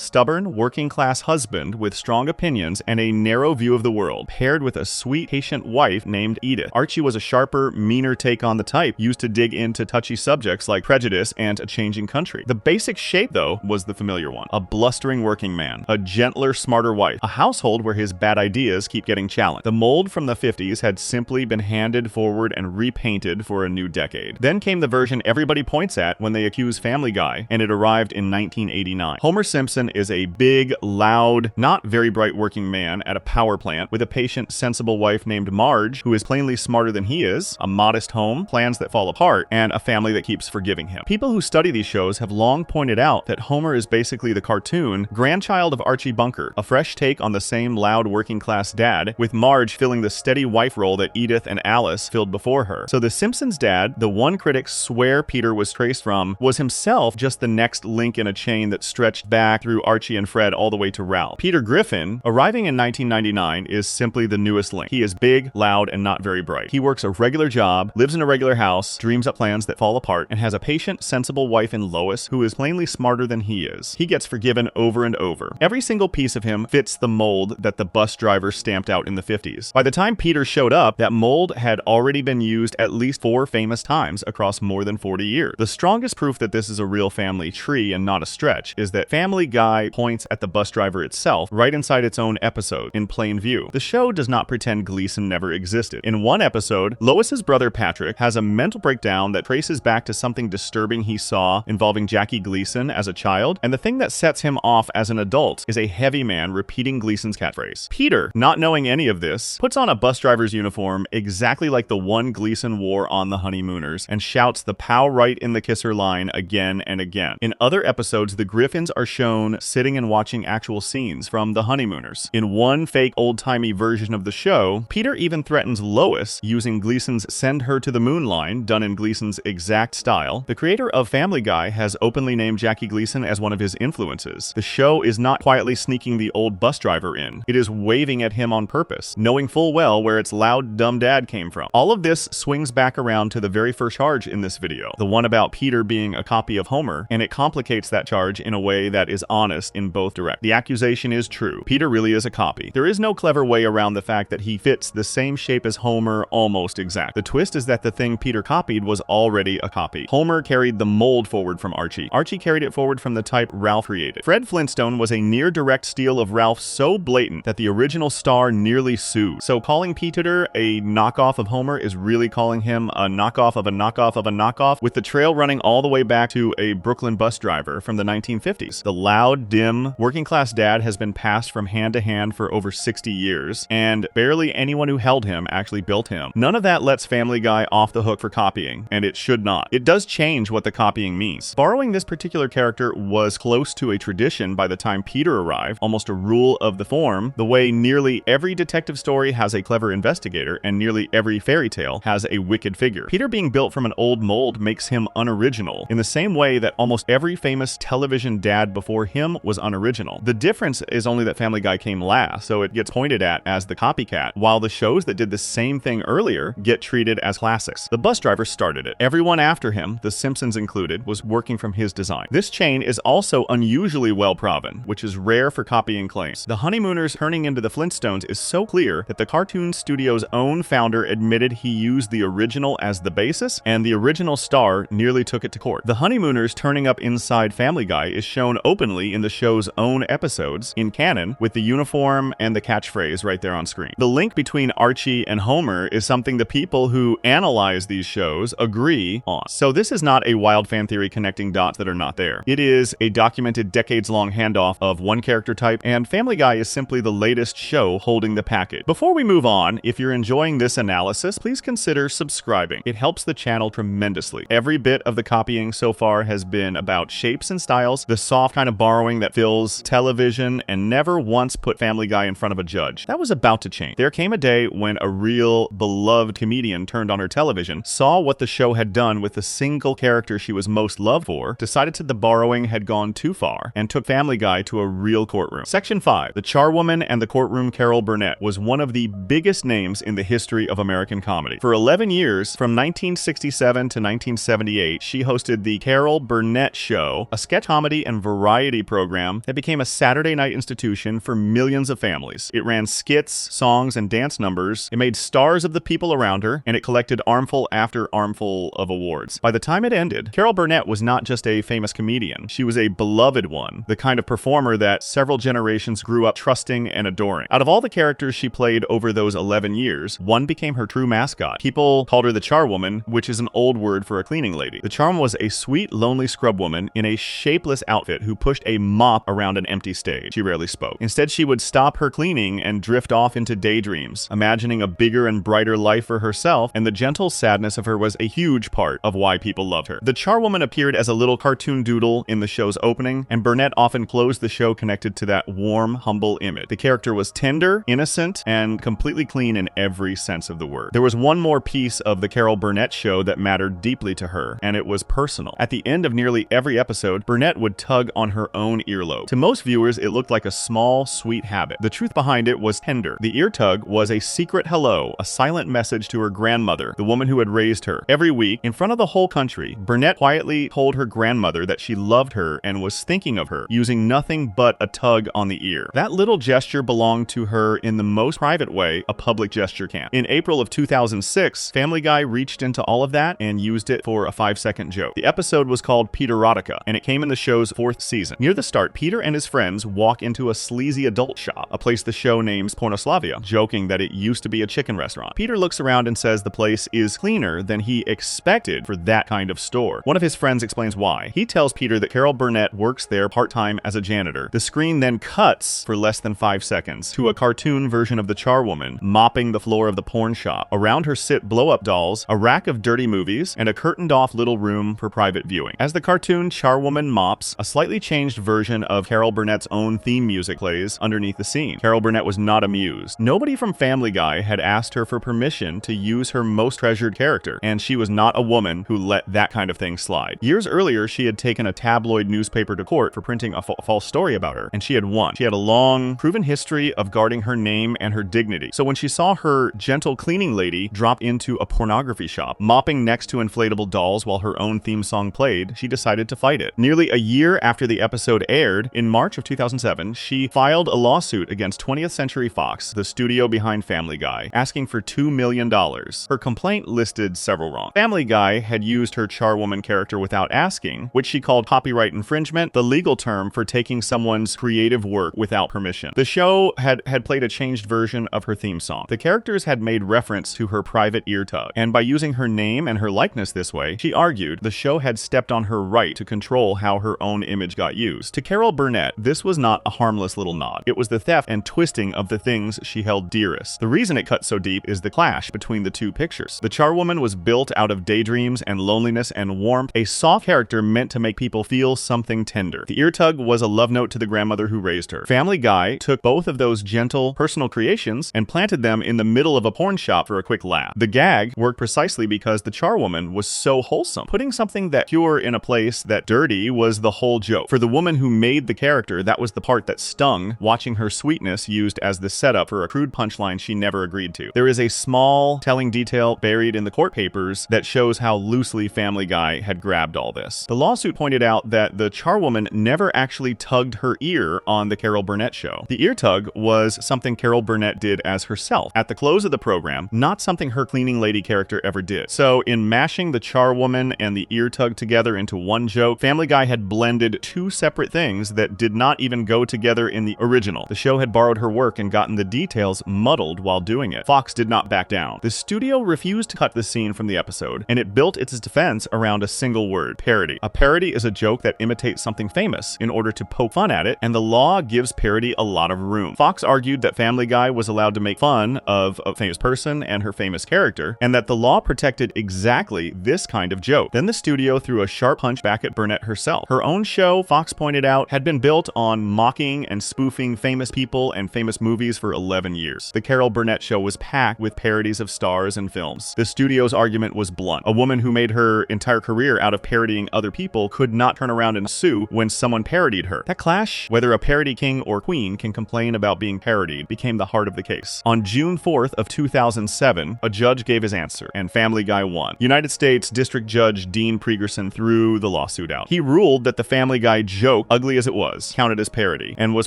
stubborn, working-class husband with strong opinions and a narrow view of the world, paired with a sweet, patient wife named Edith. Archie was a sharper, meaner take on the type, used to dig into touchy subjects like prejudice and a changing country. The basic shape, though, was the familiar one. A blustering working man, a gentler, smarter wife, a household where his bad ideas keep getting challenged. The mold from the 50s had simply been handed forward and repainted for a new decade. Then came the version everybody points at when they accuse Family Guy, and it arrived in 1989. Homer Simpson is a big, loud, not very bright working man at a power plant with a patient, sensible wife named Marge, who is plainly smarter than he is, a modest home, plans that fall apart, and a family that keeps forgiving him. People who study these shows have long pointed out that Homer is basically the cartoon grandchild of Archie Bunker, a fresh take on the same loud working-class dad, with Marge filling the steady wife role that Edith and Alice filled before her. So the Simpsons dad, the one critics swear Peter was traced from, was himself just the next link in a chain that stretched back through Archie and Fred all the way to Ralph. Peter Griffin, arriving in 1999, is simply the newest link. He is big, loud, and not very bright. He works a regular job, lives in a regular house, dreams up plans that fall apart, and has a patient, sensible wife in Lois who is plainly smarter than he is. He gets forgiven over and over. Every single piece of him fits the mold that the bus driver stamped out in the 50s. By the time Peter showed up, that mold had already been used at least 4 famous times across more than 40 years. The strongest proof that this is a real family tree and not a stretch is that Family Guy points at the bus driver itself right inside its own episode, in plain view. The show does not pretend Gleason never existed. In one episode, Lois's brother Patrick has a mental breakdown that traces back to something disturbing he saw involving Jackie Gleason as a child, and the thing that sets him off as an adult is a heavy man repeating Gleason's catchphrase. Peter, not knowing any of this, puts on a bus driver's uniform exactly like the one Gleason wore on The Honeymooners and shouts the "pow right in the kisser" line again and again. In other episodes, the Griffins are shown sitting and watching actual scenes from The Honeymooners. In one fake old-timey version of the show, Peter even threatens Lois using Gleason's "send her to the moon" line, done in Gleason's exact style. The creator of Family Guy has openly named Jackie Gleason as one of his influences. The show is not quietly sneaking the old bus driver in. It is waving at him on purpose, knowing full well where its loud, dumb dad came from. All of this swings back around to the very first charge in this video, the one about Peter being a copy of Homer, and it complicates that charge in a way that is honest in both directions. The accusation is true. Peter really is a copy. There is no clever way around the fact that he fits the same shape as Homer almost exact. The twist is that the thing Peter copied was already a copy. Homer carried the mold forward from Archie. Archie carried it forward from the type Ralph created. Fred Flintstone was a near direct steal of Ralph so blatant that the original star nearly sued. So calling Peter a knockoff of Homer is really calling him a knockoff of a knockoff of a knockoff, with the trail running all the way back to a Brooklyn bus driver from the 1950s. The loud, dim, working class dad has been passed from hand to hand for over 60 years, and barely anyone who held him actually built him. None of that lets Family Guy off the hook for copying, and it should not. It does change what the copying means. Borrowing this particular character was close to a tradition by the time Peter arrived, almost a rule of the form, the way nearly every detective story has a clever investigator and nearly every fairy tale has a wicked figure. Peter being built from an old mold makes him unoriginal, in the same way that almost every famous television dad before him was unoriginal. The difference is only that Family Guy came last, so it gets pointed at as the copycat, while the shows that did the same thing earlier get treated as classics. The bus driver started it. Everyone after him, The Simpsons included, was working from his design. This chain is also unusually well proven, which is rare for copying claims. The Honeymooners turning into the Flintstones is so clear that the cartoon studio's own founder admitted he used the original as the basis, and the original star nearly took it to court. The Honeymooners turning up inside Family Guy is shown openly in the show's own episodes in canon, with the uniform and the catchphrase right there on screen. The link between Archie and Homer is something the people who analyze these shows agree on. So this is not a wild fan theory connecting dots that are not there. It is a documented decades-long handoff of one character type, and Family Guy is simply the latest show holding the package. Before we move on, if you're enjoying this analysis, please consider subscribing. It helps the channel tremendously. Every bit of the copying so far has been about shapes and styles, the soft kind of borrowing that fills television, and never once put Family Guy in front of a judge. That was about to change. There came a day when a real beloved comedian turned on her television, saw what the show had done with the single character she was most loved for, decided that the borrowing had gone too far, and took Family Guy to a real courtroom. Section 5. The Charwoman and the Courtroom Carol Burnett was one of the biggest names in the history of American comedy. For 11 years, from 1967 to 1978, she hosted The Carol Burnett Show, a sketch comedy and variety program that became a Saturday night institution for millions of families. It ran skits, songs, and dance numbers. It made stars of the people around her, and it collected armful after armful of awards. By the time it ended, Carol Burnett was not just a famous comedian. She was a beloved one, the kind of performer that several generations grew up trusting and adoring. Out of all the characters she played over those 11 years, one became her true mascot. People called her the Charwoman, which is an old word for a cleaning lady. The Charwoman was a sweet, lonely scrub woman in a shapeless outfit who pushed a mop around an empty stage. She rarely spoke. Instead, she would stop her cleaning and drift off into daydreams, imagining a bigger and brighter life for herself, and the gentle sadness of her was a huge part of why people loved her. The Charwoman appeared as a little cartoon doodle in the show's opening, and Burnett often closed the show connected to that warm, humble image. The character was tender, innocent, and completely clean in every sense of the word. There was one more piece of the Carol Burnett Show that mattered deeply to her, and it was personal. At the end of nearly every episode, Burnett would tug on her own earlobe. To most viewers, it looked like a small, sweet habit. The truth behind it was tender. The ear tug was a secret hello, a silent message to her grandmother, the woman who had raised her. Every week, in front of the whole country, Burnett quietly told her grandmother that she loved her and was thinking of her, using nothing but a tug on the ear. That little gesture belonged to her in the most private way a public gesture can. In April of 2006, Family Guy reached into all of that and used it for a 5-second joke. The episode was called Peterotica, and it came in the show's 4th season. Near the start, Peter and his friends walk into a sleazy adult shop, a place the show names Pornoslavia, joking that it used to be a chicken restaurant. Peter looks around and says the place is cleaner than he expected for that kind of store. One of his friends explains why. He tells Peter that Carol Burnett works there part-time as a janitor. The screen then cuts for less than 5 seconds to a cartoon version of the Charwoman mopping the floor of the porn shop. Around her sit blow-up dolls, a rack of dirty movies, and a curtained-off little room for private viewing. As the cartoon Charwoman mops, a slightly changed version of Carol Burnett's own theme music plays underneath the scene. Carol Burnett was not amused. Nobody from Family Guy had asked her for permission to use her most treasured character, and she was not a woman who let that kind of thing slide. Years earlier, she had taken a tabloid newspaper to court for printing a false story about her, and she had won. She had a long, proven history of guarding her name and her dignity. So when she saw her gentle cleaning lady drop into a pornography shop, mopping next to inflatable dolls while her own theme song played, she decided to fight it. Nearly a year after the episode aired, in March of 2007, she filed a lawsuit against 20th Century Fox, the studio behind Family Guy, asking for $2 million. Her complaint listed several wrongs. Family Guy had used her Charwoman character without asking, which she called copyright infringement, the legal term for taking someone's creative work without permission. The show had played a changed version of her theme song. The characters had made reference to her private ear tug, and by using her name and her likeness this way, she argued the show had stepped on her right to control how her own image got used. To Carol Burnett, this was not a harmless little nod. It was the theft and twisting of the things she held dearest. The reason it cut so deep is the clash between the two pictures. The Charwoman was built out of daydreams and loneliness and warmth, a soft character meant to make people feel something tender. The ear tug was a love note to the grandmother who raised her. Family Guy took both of those gentle, personal creations and planted them in the middle of a porn shop for a quick laugh. The gag worked precisely because the Charwoman was so wholesome. Putting something that pure in a place that dirty was the whole joke. For the woman who made the character, that was the part that stung, watching her sweetness used as the setup for a crude punchline she never agreed to. There is a small, telling detail buried in the court papers that shows how loosely Family Guy had grabbed all this. The lawsuit pointed out that the Charwoman never actually tugged her ear on the Carol Burnett show. The ear tug was something Carol Burnett did as herself at the close of the program, not something her cleaning lady character ever did. So in mashing the Charwoman and the ear tug together into one joke, Family Guy had blended two separate things that did not even go together in the original. The show had borrowed her work and gotten the details muddled while doing it. Fox did not back down. The studio refused to cut the scene from the episode, and it built its defense around a single word: parody. A parody is a joke that imitates something famous in order to poke fun at it, and the law gives parody a lot of room. Fox argued that Family Guy was allowed to make fun of a famous person and her famous character, and that the law protected exactly this kind of joke. Then the studio threw a sharp punch back at Burnett herself. Her own show, Fox pointed out, had been built on mocking and spoofing famous people and famous movies for 11 years. The Carol Burnett show was packed with parodies of stars and films. The studio's argument was blunt. A woman who made her entire career out of parodying other people could not turn around and sue when someone parodied her. That clash, whether a parody king or queen can complain about being parodied, became the heart of the case. On June 4th of 2007, a judge gave his answer, and Family Family Guy won. United States District Judge Dean Pregerson threw the lawsuit out. He ruled that the Family Guy joke, ugly as it was, counted as parody, and was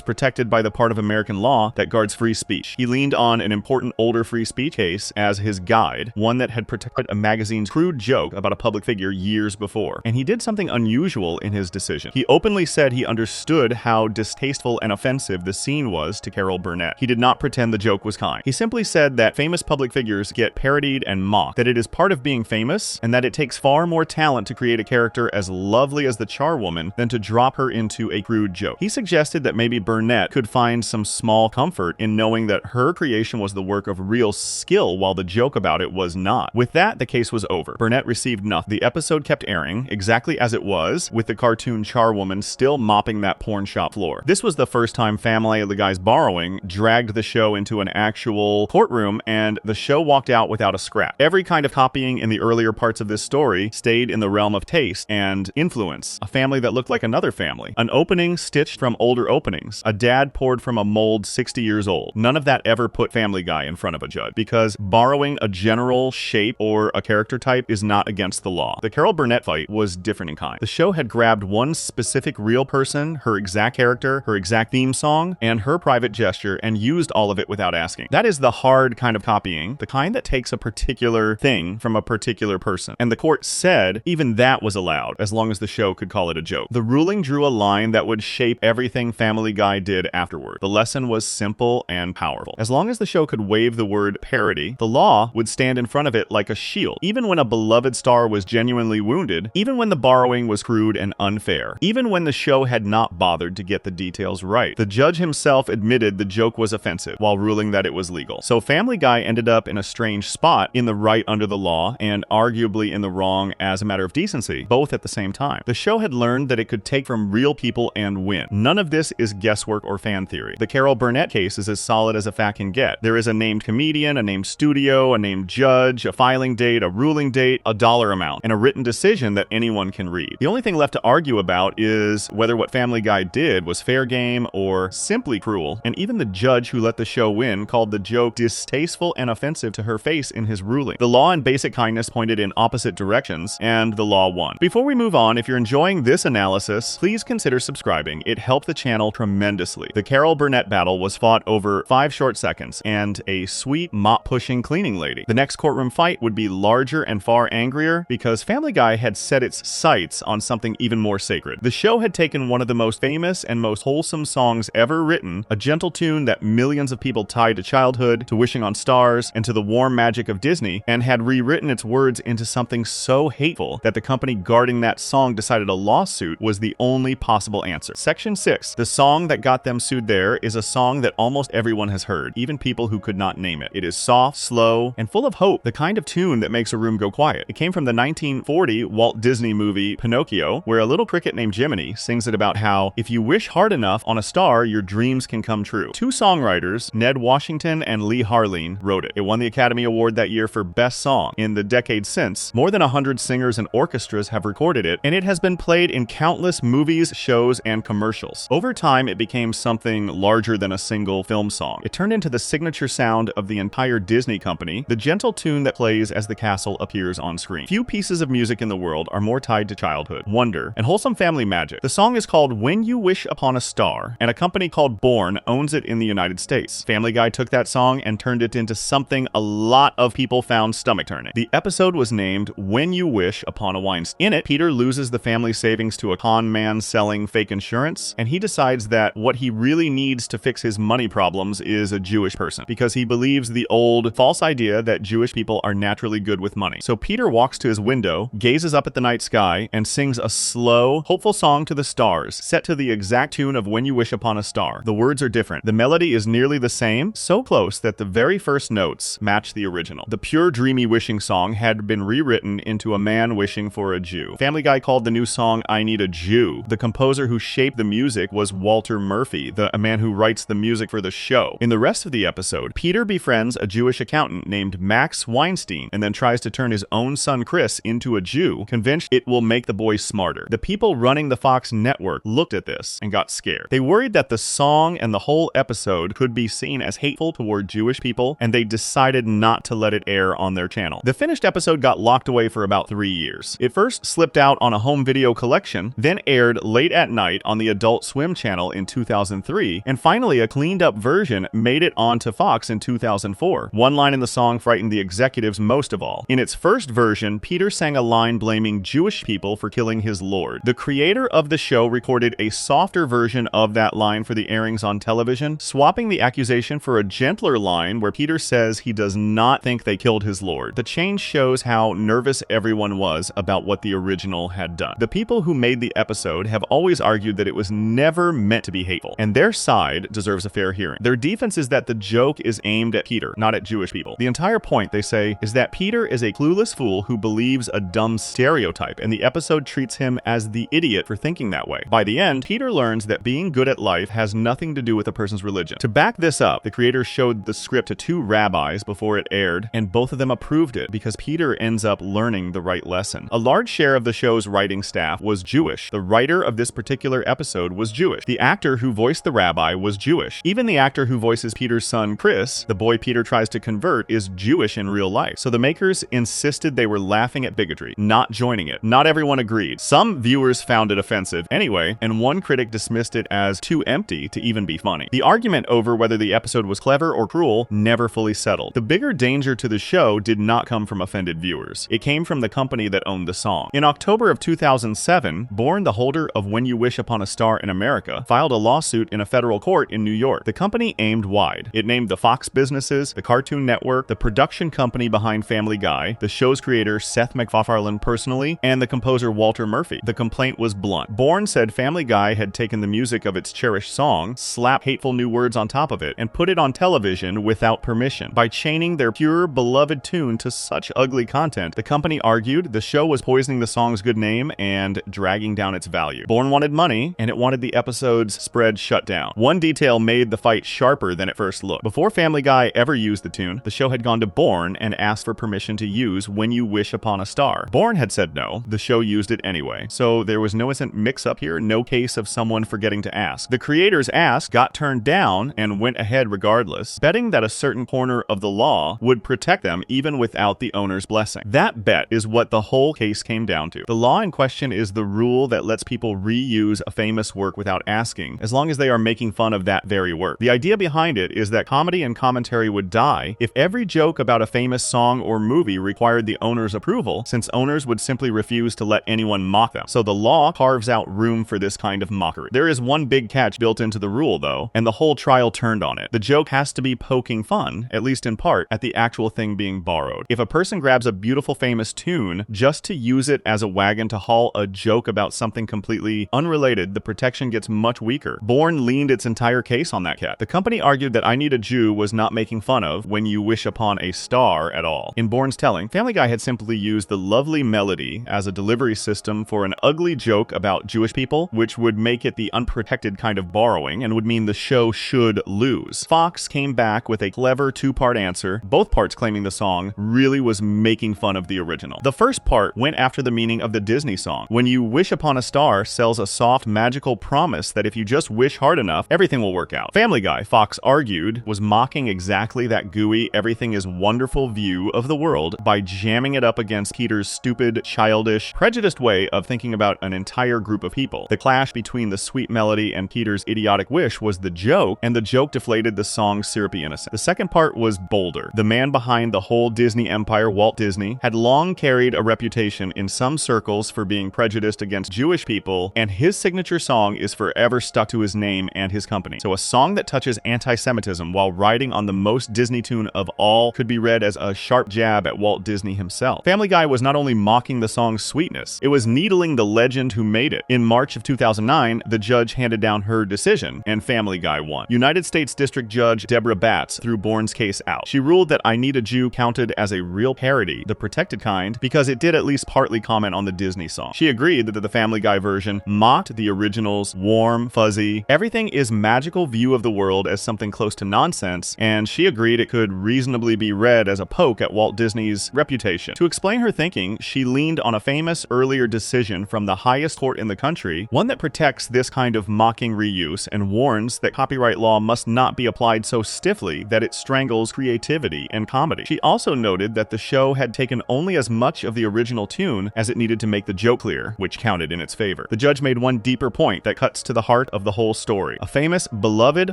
protected by the part of American law that guards free speech. He leaned on an important older free speech case as his guide, one that had protected a magazine's crude joke about a public figure years before. And he did something unusual in his decision. He openly said he understood how distasteful and offensive the scene was to Carol Burnett. He did not pretend the joke was kind. He simply said that famous public figures get parodied and mocked, that it is part of being famous, and that it takes far more talent to create a character as lovely as the charwoman than to drop her into a crude joke. He suggested that maybe Burnett could find some small comfort in knowing that her creation was the work of real skill while the joke about it was not. With that, the case was over. Burnett received nothing. The episode kept airing exactly as it was, with the cartoon charwoman still mopping that porn shop floor. This was the first time Family Guy's borrowing dragged the show into an actual courtroom, and the show walked out without a scrap. Every kind of copying in the earlier parts of this story stayed in the realm of taste and influence. A family that looked like another family. An opening stitched from older openings. A dad poured from a mold 60 years old. None of that ever put Family Guy in front of a judge, because borrowing a general shape or a character type is not against the law. The Carol Burnett fight was different in kind. The show had grabbed one specific real person, her exact character, her exact theme song, and her private gesture, and used all of it without asking. That is the hard kind of copying, the kind that takes a particular thing from a particular person. And the court said even that was allowed, as long as the show could call it a joke. The ruling drew a line that would shape everything Family Guy did afterward. The lesson was simple and powerful. As long as the show could wave the word parody, the law would stand in front of it like a shield. Even when a beloved star was genuinely wounded, even when the borrowing was crude and unfair, even when the show had not bothered to get the details right, the judge himself admitted the joke was offensive while ruling that it was legal. So Family Guy ended up in a strange spot, in the right under the law and arguably in the wrong as a matter of decency, both at the same time. The show had learned that it could take from real people and win. None of this is guesswork or fan theory. The Carol Burnett case is as solid as a fact can get. There is a named comedian, a named studio, a named judge, a filing date, a ruling date, a dollar amount, and a written decision that anyone can read. The only thing left to argue about is whether what Family Guy did was fair game or simply cruel, and even the judge who let the show win called the joke distasteful and offensive to her face in his ruling. The law and basic kindness pointed in opposite directions, and the law won. Before we move on, if you're enjoying this analysis, please consider subscribing. It helped the channel tremendously. The Carol Burnett battle was fought over 5 short seconds, and a sweet, mop-pushing cleaning lady. The next courtroom fight would be larger and far angrier, because Family Guy had set its sights on something even more sacred. The show had taken one of the most famous and most wholesome songs ever written, a gentle tune that millions of people tied to childhood, to wishing on stars, and to the warm magic of Disney, and had rewritten its words into something so hateful that the company guarding that song decided a lawsuit was the only possible answer. Section 6, the song that got them sued there, is a song that almost everyone has heard, even people who could not name it. It is soft, slow, and full of hope, the kind of tune that makes a room go quiet. It came from the 1940 Walt Disney movie Pinocchio, where a little cricket named Jiminy sings it about how if you wish hard enough on a star, your dreams can come true. 2 songwriters, Ned Washington and Lee Harleen, wrote it. It won the Academy Award that year for Best Song. In the decades since, more than 100 singers and orchestras have recorded it, and it has been played in countless movies, shows, and commercials. Over time, it became something larger than a single film song. It turned into the signature sound of the entire Disney company, the gentle tune that plays as the castle appears on screen. Few pieces of music in the world are more tied to childhood, wonder, and wholesome family magic. The song is called When You Wish Upon a Star, and a company called Bourne owns it in the United States. Family Guy took that song and turned it into something a lot of people found stomach-turning. The episode was named When You Wish Upon a Weinstein. In it, Peter loses the family savings to a con man selling fake insurance, and he decides that what he really needs to fix his money problems is a Jewish person, because he believes the old false idea that Jewish people are naturally good with money. So Peter walks to his window, gazes up at the night sky, and sings a slow, hopeful song to the stars, set to the exact tune of When You Wish Upon a Star. The words are different. The melody is nearly the same, so close that the very first notes match the original. The pure, dreamy wishing song had been rewritten into a man wishing for a Jew. Family Guy called the new song I Need a Jew. The composer who shaped the music was Walter Murphy, a man who writes the music for the show. In the rest of the episode, Peter befriends a Jewish accountant named Max Weinstein, and then tries to turn his own son Chris into a Jew, convinced it will make the boy smarter. The people running the Fox network looked at this and got scared. They worried that the song and the whole episode could be seen as hateful toward Jewish people, and they decided not to let it air on their channel. The finished episode got locked away for about 3 years. It first slipped out on a home video collection, then aired late at night on the Adult Swim channel in 2003, and finally a cleaned-up version made it onto Fox in 2004. One line in the song frightened the executives most of all. In its first version, Peter sang a line blaming Jewish people for killing his Lord. The creator of the show recorded a softer version of that line for the airings on television, swapping the accusation for a gentler line where Peter says he does not think they killed his Lord. The change shows how nervous everyone was about what the original had done. The people who made the episode have always argued that it was never meant to be hateful, and their side deserves a fair hearing. Their defense is that the joke is aimed at Peter, not at Jewish people. The entire point, they say, is that Peter is a clueless fool who believes a dumb stereotype, and the episode treats him as the idiot for thinking that way. By the end, Peter learns that being good at life has nothing to do with a person's religion. To back this up, the creators showed the script to 2 rabbis before it aired, and both of them approved it because Peter ends up learning the right lesson. A large share of the show's writing staff was Jewish. The writer of this particular episode was Jewish. The actor who voiced the rabbi was Jewish. Even the actor who voices Peter's son, Chris, the boy Peter tries to convert, is Jewish in real life. So the makers insisted they were laughing at bigotry, not joining it. Not everyone agreed. Some viewers found it offensive anyway, and one critic dismissed it as too empty to even be funny. The argument over whether the episode was clever or cruel never fully settled. The bigger danger to the show did not come from offended viewers. It came from the company that owned the song. In October of 2007, Bourne, the holder of When You Wish Upon a Star in America, filed a lawsuit in a federal court in New York. The company aimed wide. It named the Fox businesses, the Cartoon Network, the production company behind Family Guy, the show's creator Seth MacFarlane personally, and the composer Walter Murphy. The complaint was blunt. Bourne said Family Guy had taken the music of its cherished song, slapped hateful new words on top of it, and put it on television without permission. By chaining their pure, beloved tune to such ugly content, the company argued the show was poisoning the song's good name and dragging down its value. Bourne wanted money, and it wanted the episode's spread shut down. One detail made the fight sharper than it first looked. Before Family Guy ever used the tune, the show had gone to Bourne and asked for permission to use When You Wish Upon a Star. Bourne had said no. The show used it anyway. So there was no innocent mix-up here, no case of someone forgetting to ask. The creators asked, got turned down, and went ahead regardless, betting that a certain corner of the law would protect them even without the owner's blessing. That bet is what the whole case came down to. The law in question is the rule that lets people reuse a famous work without asking, as long as they are making fun of that very work. The idea behind it is that comedy and commentary would die if every joke about a famous song or movie required the owner's approval, since owners would simply refuse to let anyone mock them. So the law carves out room for this kind of mockery. There is one big catch built into the rule, though, and the whole trial turned on it. The joke has to be poking fun, at least in part, at the actual thing being borrowed. If a person grabs a beautiful famous tune just to use it as a wagon to haul a joke about something completely unrelated, the protection gets much weaker. Bourne leaned its entire case on that cat. The company argued that I Need a Jew was not making fun of When You Wish Upon a Star at all. In Bourne's telling, Family Guy had simply used the lovely melody as a delivery system for an ugly joke about Jewish people, which would make it the unprotected kind of borrowing and would mean the show should lose. Fox came back with a clever 2-part answer, both parts claiming the song really was making fun of the original. The first part went after the meaning of the Disney song. When You Wish Upon a Star sells a soft, magical promise that if you just wish hard enough, everything will work out. Family Guy, Fox argued, was mocking exactly that gooey, everything is wonderful view of the world by jamming it up against Peter's stupid, childish, prejudiced way of thinking about an entire group of people. The clash between the sweet melody and Peter's idiotic wish was the joke, and the joke deflated the song's syrupy innocence. The second part was bolder. The man behind the whole Disney empire, Walt Disney, had long carried a reputation in some circles for being prejudiced against Jewish people, and his signature song is forever stuck to his name and his company. So a song that touches anti-Semitism while riding on the most Disney tune of all could be read as a sharp jab at Walt Disney himself. Family Guy was not only mocking the song's sweetness, it was needling the legend who made it. In March of 2009, the judge handed down her decision, and Family Guy won. United States District Judge Deborah Batts threw Bourne's case out. She ruled that I Need a Jew counted as a real parody, the protected kind, because it did at least partly comment on the Disney song. She agreed that the Family Guy version mocked the original's warm, fuzzy, everything is magical view of the world as something close to nonsense, and she agreed it could reasonably be read as a poke at Walt Disney's reputation. To explain her thinking, she leaned on a famous earlier decision from the highest court in the country, one that protects this kind of mocking reuse and warns that copyright law must not be applied so stiffly that it strangles creativity and comedy. She also noted argued that the show had taken only as much of the original tune as it needed to make the joke clear, which counted in its favor. The judge made one deeper point that cuts to the heart of the whole story. A famous, beloved,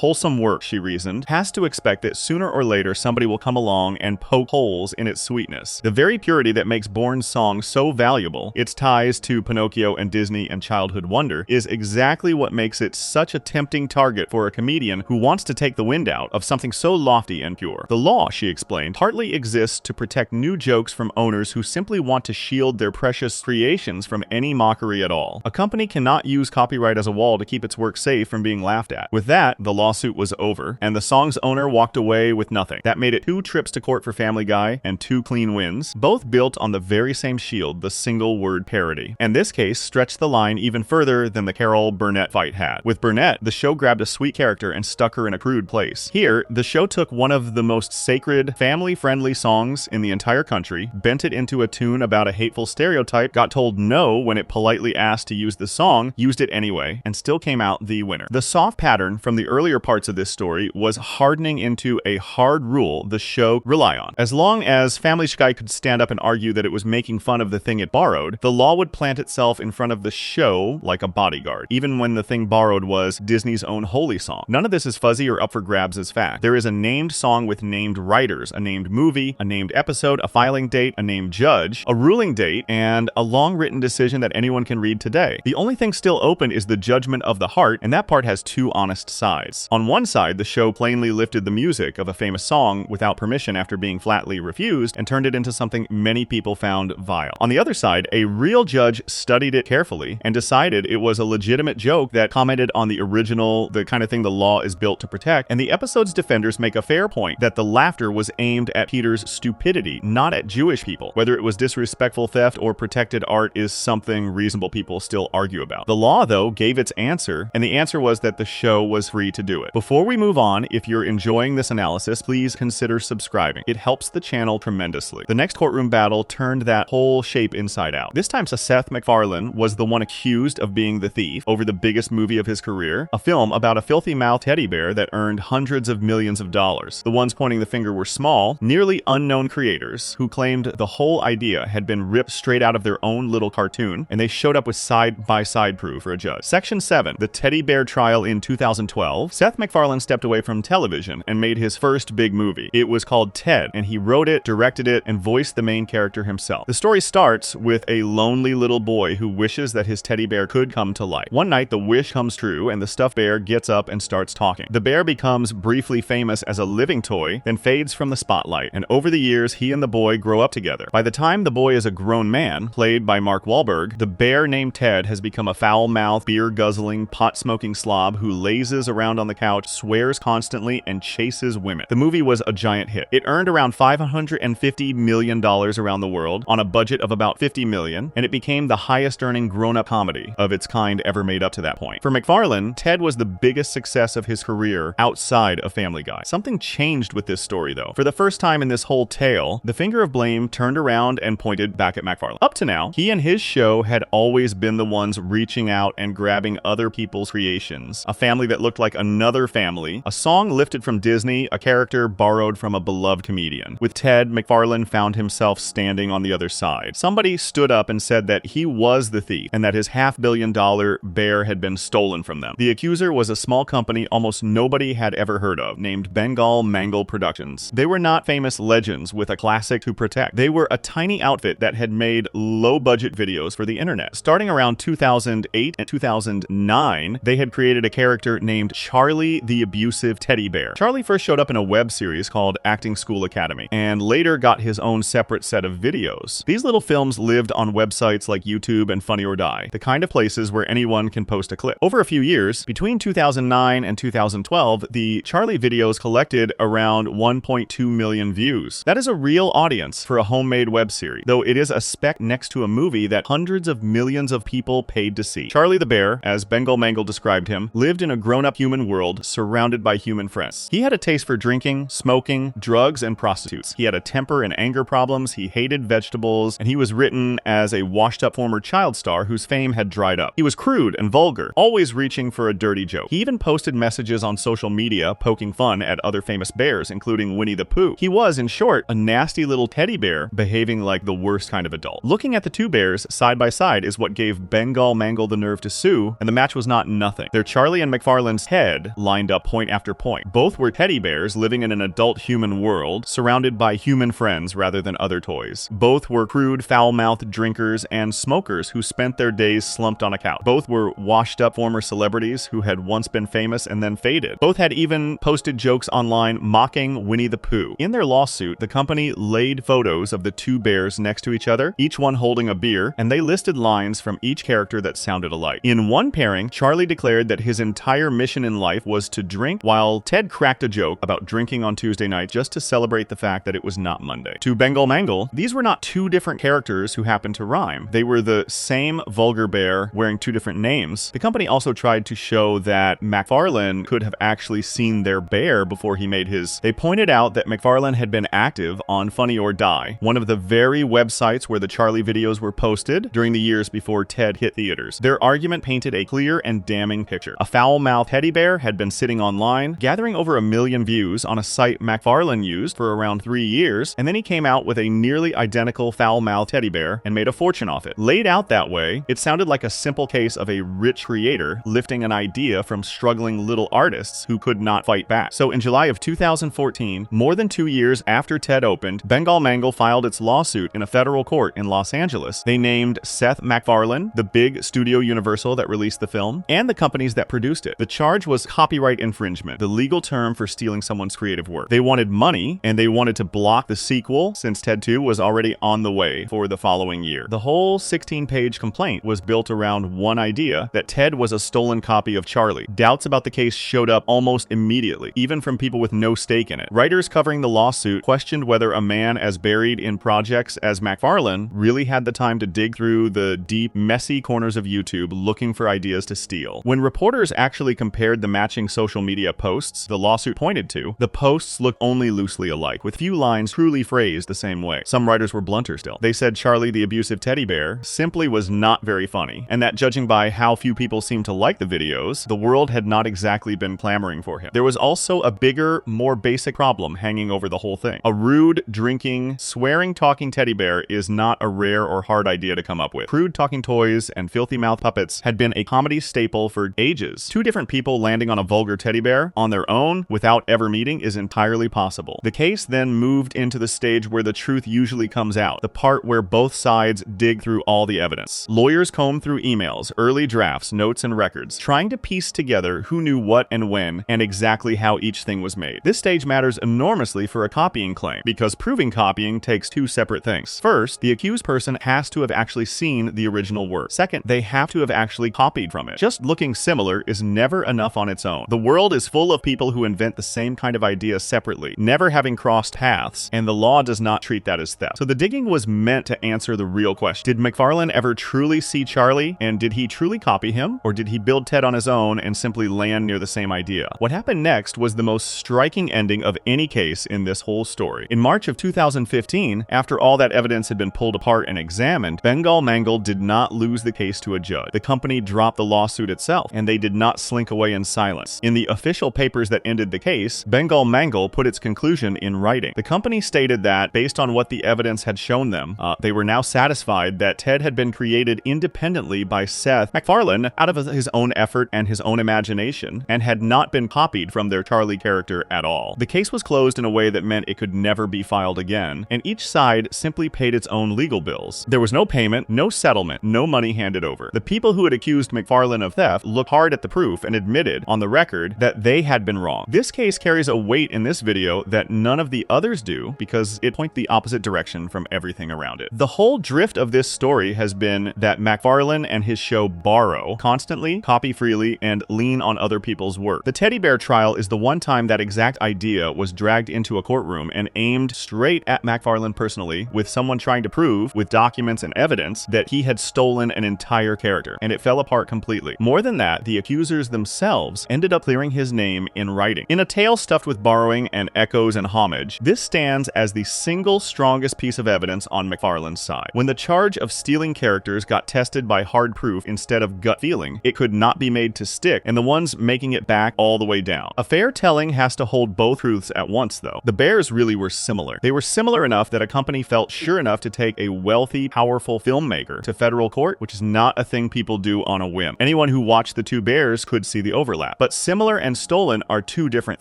wholesome work, she reasoned, has to expect that sooner or later somebody will come along and poke holes in its sweetness. The very purity that makes Bourne's song so valuable, its ties to Pinocchio and Disney and childhood wonder, is exactly what makes it such a tempting target for a comedian who wants to take the wind out of something so lofty and pure. The law, she explained, partly exists to protect new jokes from owners who simply want to shield their precious creations from any mockery at all. A company cannot use copyright as a wall to keep its work safe from being laughed at. With that, the lawsuit was over, and the song's owner walked away with nothing. That made it 2 trips to court for Family Guy and 2 clean wins, both built on the very same shield, the single-word parody. And this case stretched the line even further than the Carol Burnett fight had. With Burnett, the show grabbed a sweet character and stuck her in a crude place. Here, the show took one of the most sacred, family-friendly songs in the entire country, bent it into a tune about a hateful stereotype, got told no when it politely asked to use the song, used it anyway, and still came out the winner. The soft pattern from the earlier parts of this story was hardening into a hard rule the show relied on. As long as Family Guy could stand up and argue that it was making fun of the thing it borrowed, the law would plant itself in front of the show like a bodyguard, even when the thing borrowed was Disney's own holy song. None of this is fuzzy or up for grabs as fact. There is a named song with named writers, a named movie, a named episode, a filing date, a named judge, a ruling date, and a long written decision that anyone can read today. The only thing still open is the judgment of the heart, and that part has 2 honest sides. On one side, the show plainly lifted the music of a famous song without permission after being flatly refused and turned it into something many people found vile. On the other side, a real judge studied it carefully and decided it was a legitimate joke that commented on the original, the kind of thing the law is built to protect, and the episode's defenders make a fair point that the laughter was aimed at Peter's stupidity, not at Jewish people. Whether it was disrespectful theft or protected art is something reasonable people still argue about. The law, though, gave its answer, and the answer was that the show was free to do it. Before we move on, if you're enjoying this analysis, please consider subscribing. It helps the channel tremendously. The next courtroom battle turned that whole shape inside out. This time, Seth MacFarlane was the one accused of being the thief over the biggest movie of his career, a film about a filthy-mouthed teddy bear that earned hundreds of millions of dollars. The ones pointing the finger were small, nearly unknown creators who claimed the whole idea had been ripped straight out of their own little cartoon, and they showed up with side-by-side proof for a judge. Section 7, the teddy bear trial in 2012. Seth MacFarlane stepped away from television and made his first big movie. It was called Ted, and he wrote it, directed it, and voiced the main character himself. The story starts with a lonely little boy who wishes that his teddy bear could come to life. One night, the wish comes true, and the stuffed bear gets up and starts talking. The bear becomes briefly famous as a living toy, then fades from the spotlight, and over the years, he and the boy grow up together. By the time the boy is a grown man, played by Mark Wahlberg, the bear named Ted has become a foul-mouthed, beer-guzzling, pot-smoking slob who lazes around on the couch, swears constantly, and chases women. The movie was a giant hit. It earned around $550 million around the world on a budget of about $50 million, and it became the highest-earning grown-up comedy of its kind ever made up to that point. For MacFarlane, Ted was the biggest success of his career outside of Family Guy. Something changed with this story, though. For the first time in this whole tale, the finger of blame turned around and pointed back at MacFarlane. Up to now, he and his show had always been the ones reaching out and grabbing other people's creations. A family that looked like another family, a song lifted from Disney, a character borrowed from a beloved comedian. With Ted, MacFarlane found himself standing on the other side. Somebody stood up and said that he was the thief and that his $500 million bear had been stolen from them. The accuser was a small company almost nobody had ever heard of, named Bengal Mangle Productions. They were not famous legends with a classic to protect. They were a tiny outfit that had made low-budget videos for the internet. Starting around 2008 and 2009, they had created a character named Charlie the Abusive Teddy Bear. Charlie first showed up in a web series called Acting School Academy, and later got his own separate set of videos. These little films lived on websites like YouTube and Funny or Die, the kind of places where anyone can post a clip. Over a few years, between 2009 and 2012, the Charlie videos collected around 1.2 million views. That is a real audience for a homemade web series, though it is a speck next to a movie that hundreds of millions of people paid to see. Charlie the Bear, as Bengal Mangle described him, lived in a grown-up human world surrounded by human friends. He had a taste for drinking, smoking, drugs, and prostitutes. He had a temper and anger problems, he hated vegetables, and he was written as a washed-up former child star whose fame had dried up. He was crude and vulgar, always reaching for a dirty joke. He even posted messages on social media poking fun at other famous bears, including Winnie the Pooh. He was, in short, a nasty little teddy bear behaving like the worst kind of adult. Looking at the two bears side by side is what gave Bengal Mangle the nerve to sue, and the match was not nothing. They're Charlie and McFarlane's head lined up point after point. Both were teddy bears living in an adult human world, surrounded by human friends rather than other toys. Both were crude, foul-mouthed drinkers and smokers who spent their days slumped on a couch. Both were washed-up former celebrities who had once been famous and then faded. Both had even posted jokes online mocking Winnie the Pooh. In their lawsuit, the company laid photos of the two bears next to each other, each one holding a beer, and they listed lines from each character that sounded alike. In one pairing, Charlie declared that his entire mission in life was to drink, while Ted cracked a joke about drinking on Tuesday night just to celebrate the fact that it was not Monday. To Bengal Mangle, these were not two different characters who happened to rhyme. They were the same vulgar bear wearing two different names. The company also tried to show that McFarlane could have actually seen their bear before he made his. They pointed out that McFarlane had been active on Funny or Die, one of the very websites where the Charlie videos were posted during the years before Ted hit theaters. Their argument painted a clear and damning picture. A foul-mouthed teddy bear had been sitting online, gathering over 1 million views on a site McFarlane used for around 3 years, and then he came out with a nearly identical foul-mouthed teddy bear and made a fortune off it. Laid out that way, it sounded like a simple case of a rich creator lifting an idea from struggling little artists who could not fight back. So in July of 2014, more than 2 years after Ted opened, Bengal Mangle filed its lawsuit in a federal court in Los Angeles. They named Seth MacFarlane, the big studio Universal that released the film, and the companies that produced it. The charge was copyright infringement, the legal term for stealing someone's creative work. They wanted money, and they wanted to block the sequel since Ted 2 was already on the way for the following year. The whole 16-page complaint was built around one idea, that Ted was a stolen copy of Charlie. Doubts about the case showed up almost immediately, even from people with no stake in it. Writers covering the lawsuit questioned whether a man as buried in projects as McFarlane really had the time to dig through the deep, messy corners of YouTube looking for ideas to steal. When reporters actually compared the matching social media posts the lawsuit pointed to, the posts looked only loosely alike, with few lines truly phrased the same way. Some writers were blunter still. They said Charlie the abusive teddy bear simply was not very funny, and that judging by how few people seemed to like the videos, the world had not exactly been clamoring for him. There was also a bigger, more basic problem hanging over the whole thing. A rude, drinking, swearing talking teddy bear is not a rare or hard idea to come up with. Crude talking toys and filthy mouth puppets had been a comedy staple for ages. Two different people landing on a vulgar teddy bear on their own without ever meeting is entirely possible. The case then moved into the stage where the truth usually comes out, the part where both sides dig through all the evidence. Lawyers comb through emails, early drafts, notes, and records, trying to piece together who knew what and when, and exactly how each thing was made. This stage matters enormously for a copying claim, because proving copying takes two separate things. First, the accused person has to have actually seen the original work. Second, they have to have actually copied from it. Just looking similar is never enough on its own. The world is full of people who invent the same kind of idea separately, never having crossed paths, and the law does not treat that as theft. So the digging was meant to answer the real question. Did McFarlane ever truly see Charlie, and did he truly copy him, or did he build Ted on his own and simply land near the same idea? What happened next was the most striking ending of any case in this whole story. In March of 2015, after all that evidence had been pulled apart and examined, Bengal Mangle did not lose the case to a judge. The company dropped the lawsuit itself, and they did not slink away in silence. In the official papers that ended the case, Bengal Mangle put its conclusion in writing. The company stated that, based on what the evidence had shown them, they were now satisfied that Ted had been created independently by Seth MacFarlane out of his own effort and his own imagination, and had not been copied from their Charlie character at all. The case was closed in a way that meant it could never be filed again, and each side simply paid its own legal bills. There was no payment, no settlement, no money handed over. The people who had accused McFarlane of theft looked hard at the proof and admitted, on the record, that they had been wrong. This case carries a weight in this video that none of the others do, because it points the opposite direction from everything around it. The whole drift of this story has been that McFarlane and his show borrow constantly, copy freely, and lean on other people's work. The teddy bear trial is the one time that exact idea was dragged into a courtroom and aimed straight at McFarlane personally, with someone trying to prove, with documents and evidence, that he had stolen an entire character, and it fell apart completely. More than that, the accusers themselves ended up clearing his name in writing. In a tale stuffed with borrowing and echoes and homage, this stands as the single strongest piece of evidence on McFarlane's side. When the charge of stealing characters got tested by hard proof instead of gut feeling, it could not be made to stick, and the ones making it back all the way down. A fair telling has to hold both truths at once, though. The bears really were similar. They were similar enough that a company felt sure enough to take a wealthy, powerful filmmaker to federal court, which is not a thing people do on a whim. Anyone who watched The Two Bears could see the overlap. But similar and stolen are two different